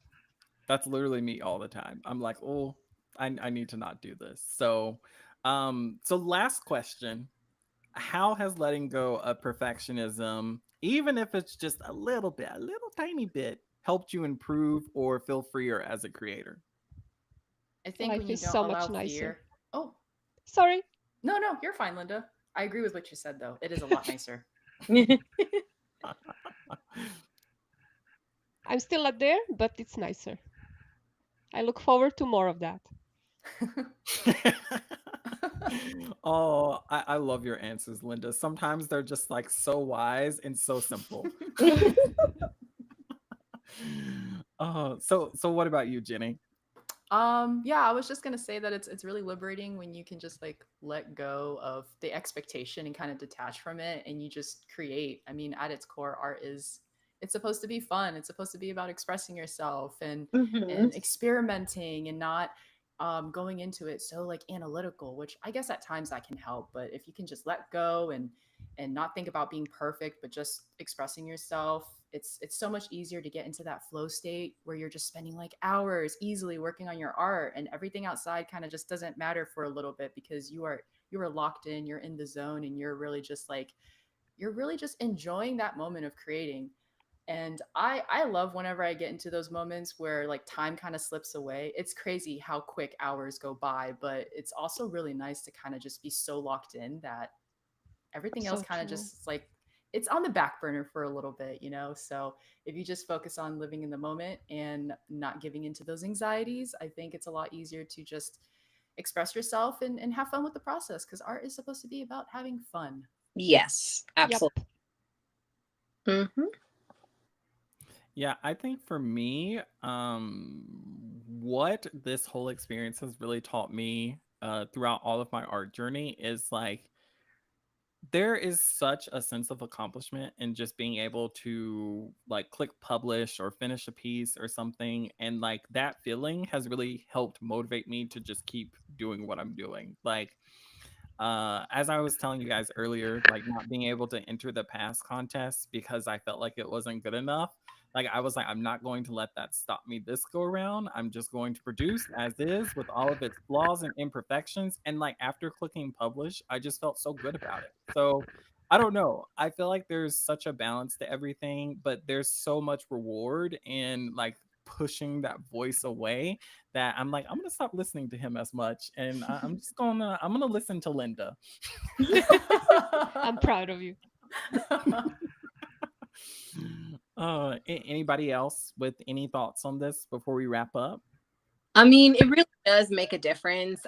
that's literally me all the time. I'm like, oh, I need to not do this. So, so last question. How has letting go of perfectionism, even if it's just a little bit, a little tiny bit, helped you improve or feel freer as a creator? I think when Life you is don't so allow much nicer. fear. Oh, Sorry, no, no, you're fine, Linda. I agree with what you said, though. It is a lot nicer. I'm still not there, but it's nicer. I look forward to more of that. Oh, I love your answers, Linda. Sometimes they're just like so wise and so simple. Oh, so what about you, Jenny? Yeah, I was just gonna say that it's really liberating when you can just like let go of the expectation and kind of detach from it and you just create. I mean, at its core, art is it's supposed to be fun. It's supposed to be about expressing yourself Mhm. and experimenting and not going into it so like analytical, which I guess at times that can help. But if you can just let go and not think about being perfect, but just expressing yourself, it's so much easier to get into that flow state where you're just spending like hours easily working on your art and everything outside kind of just doesn't matter for a little bit because you are locked in, you're in the zone, and you're really just enjoying that moment of creating. And I love whenever I get into those moments where like time kind of slips away. It's crazy how quick hours go by, but it's also really nice to kind of just be so locked in that everything else So kind of true. just like it's on the back burner for a little bit, you know? So if you just focus on living in the moment and not giving into those anxieties, I think it's a lot easier to just express yourself and have fun with the process because art is supposed to be about having fun. Yes, Yep. absolutely. Hmm. Yeah, I think for me, what this whole experience has really taught me throughout all of my art journey is like there is such a sense of accomplishment in just being able to like click publish or finish a piece or something, and like that feeling has really helped motivate me to just keep doing what I'm doing. Like as I was telling you guys earlier, like not being able to enter the past contest because I felt like it wasn't good enough. Like I was like, I'm not going to let that stop me this go around. I'm just going to produce as is with all of its flaws and imperfections. And like after clicking publish, I just felt so good about it. So I don't know. I feel like there's such a balance to everything, but there's so much reward in like pushing that voice away that I'm like, I'm gonna stop listening to him as much, and I'm gonna listen to Linda. I'm proud of you. Anybody else with any thoughts on this before we wrap up? I mean, it really does make a difference.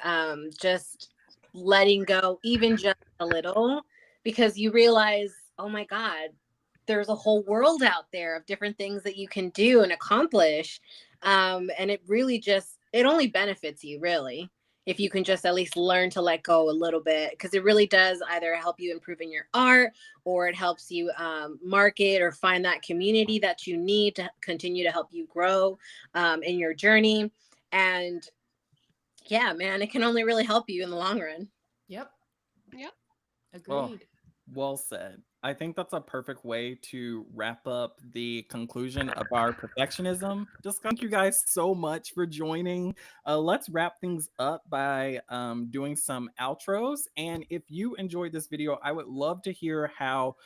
Just letting go, even just a little, because you realize, oh my God, there's a whole world out there of different things that you can do and accomplish. And it really just, it only benefits you, really, if you can just at least learn to let go a little bit, because it really does either help you improve in your art, or it helps you market or find that community that you need to continue to help you grow in your journey. And yeah, man, it can only really help you in the long run. Yep, Yep. Oh, agreed. well said. I think that's a perfect way to wrap up the conclusion of our perfectionism discussion. Thank you guys so much for joining. Let's wrap things up by doing some outros. And if you enjoyed this video, I would love to hear how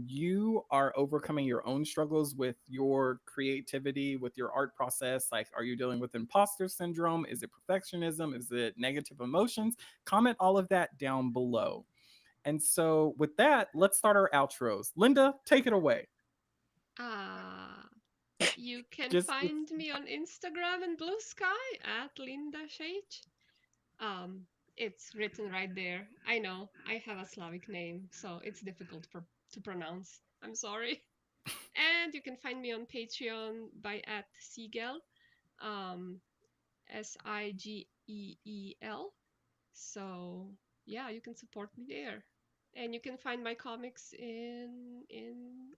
you are overcoming your own struggles with your creativity, with your art process. Like, are you dealing with imposter syndrome? Is it perfectionism? Is it negative emotions? Comment all of that down below. And so, with that, let's start our outros. Linda, take it away. Uh, you can Just find me on Instagram and Blue Sky at Linda Shage. Um, it's written right there. I know I have a Slavic name, so it's difficult to pronounce. I'm sorry. And you can find me on Patreon by at sigeel, um, Sigeel. So yeah, you can support me there, and you can find my comics in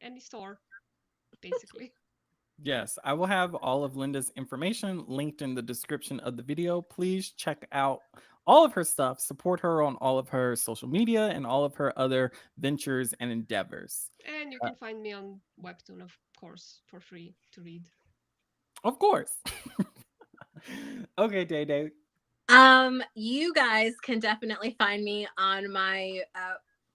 any store, basically. yes, I will have all of Linda's information linked in the description of the video. Please check out all of her stuff, support her on all of her social media and all of her other ventures and endeavors. And you Uh, can find me on Webtoon, of course, for free to read. of course. Okay, Day Day. You guys can definitely find me on my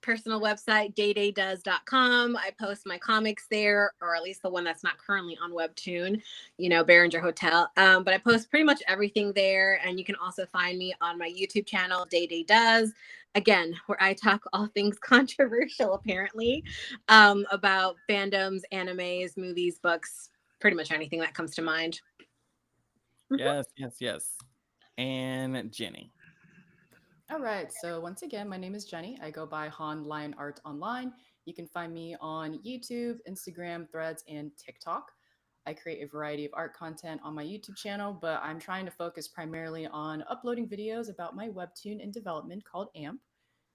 personal website, daydaydoes.com. I post my comics there, or at least the one that's not currently on Webtoon, Behringer Hotel. But I post pretty much everything there. And you can also find me on my YouTube channel, Day Day Does, again, where I talk all things controversial, apparently, about fandoms, animes, movies, books, pretty much anything that comes to mind. Yes, yes, yes. And Jenny. All right. So once again, my name is Jenny. I go by Han Lion Art Online. You can find me on YouTube, Instagram, Threads, and TikTok. I create a variety of art content on my YouTube channel, but I'm trying to focus primarily on uploading videos about my webtoon in development called AMP,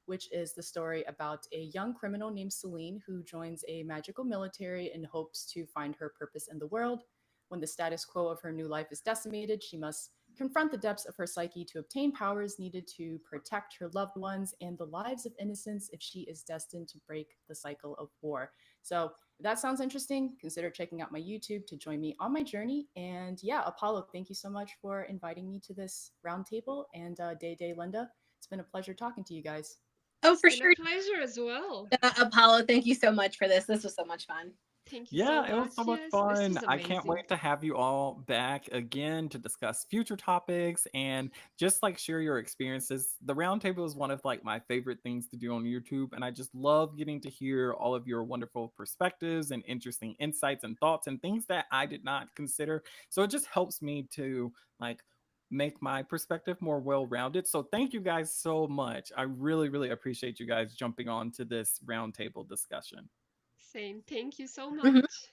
which is the story about a young criminal named Celine who joins a magical military in hopes to find her purpose in the world. When the status quo of her new life is decimated, she must confront the depths of her psyche to obtain powers needed to protect her loved ones and the lives of innocents if she is destined to break the cycle of war. So, if that sounds interesting, consider checking out my YouTube to join me on my journey. And yeah, Apollo, thank you so much for inviting me to this roundtable. And Day Day Linda, it's been a pleasure talking to you guys. Oh, It's for been a sure. pleasure as well. Apollo, thank you so much for this. This was so much fun. Thank you so Yeah, it was so much. much Yes, this fun. was I can't amazing. wait to have you all back again to discuss future topics and just like share your experiences. The roundtable is one of like my favorite things to do on YouTube, and I just love getting to hear all of your wonderful perspectives and interesting insights and thoughts and things that I did not consider. So it just helps me to like make my perspective more well-rounded. So thank you guys so much. I really, really appreciate you guys jumping on to this roundtable discussion. Same. Thank you so Mhm. much.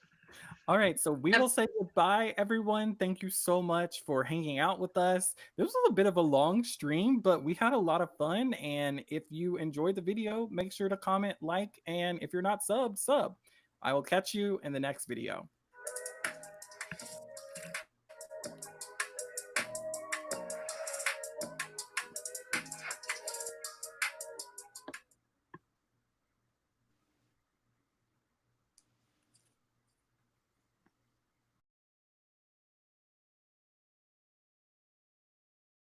All right, so we will say goodbye, everyone. Thank you so much for hanging out with us. This was a bit of a long stream, but we had a lot of fun. And if you enjoyed the video, make sure to comment, like, and if you're not sub, sub. I will catch you in the next video.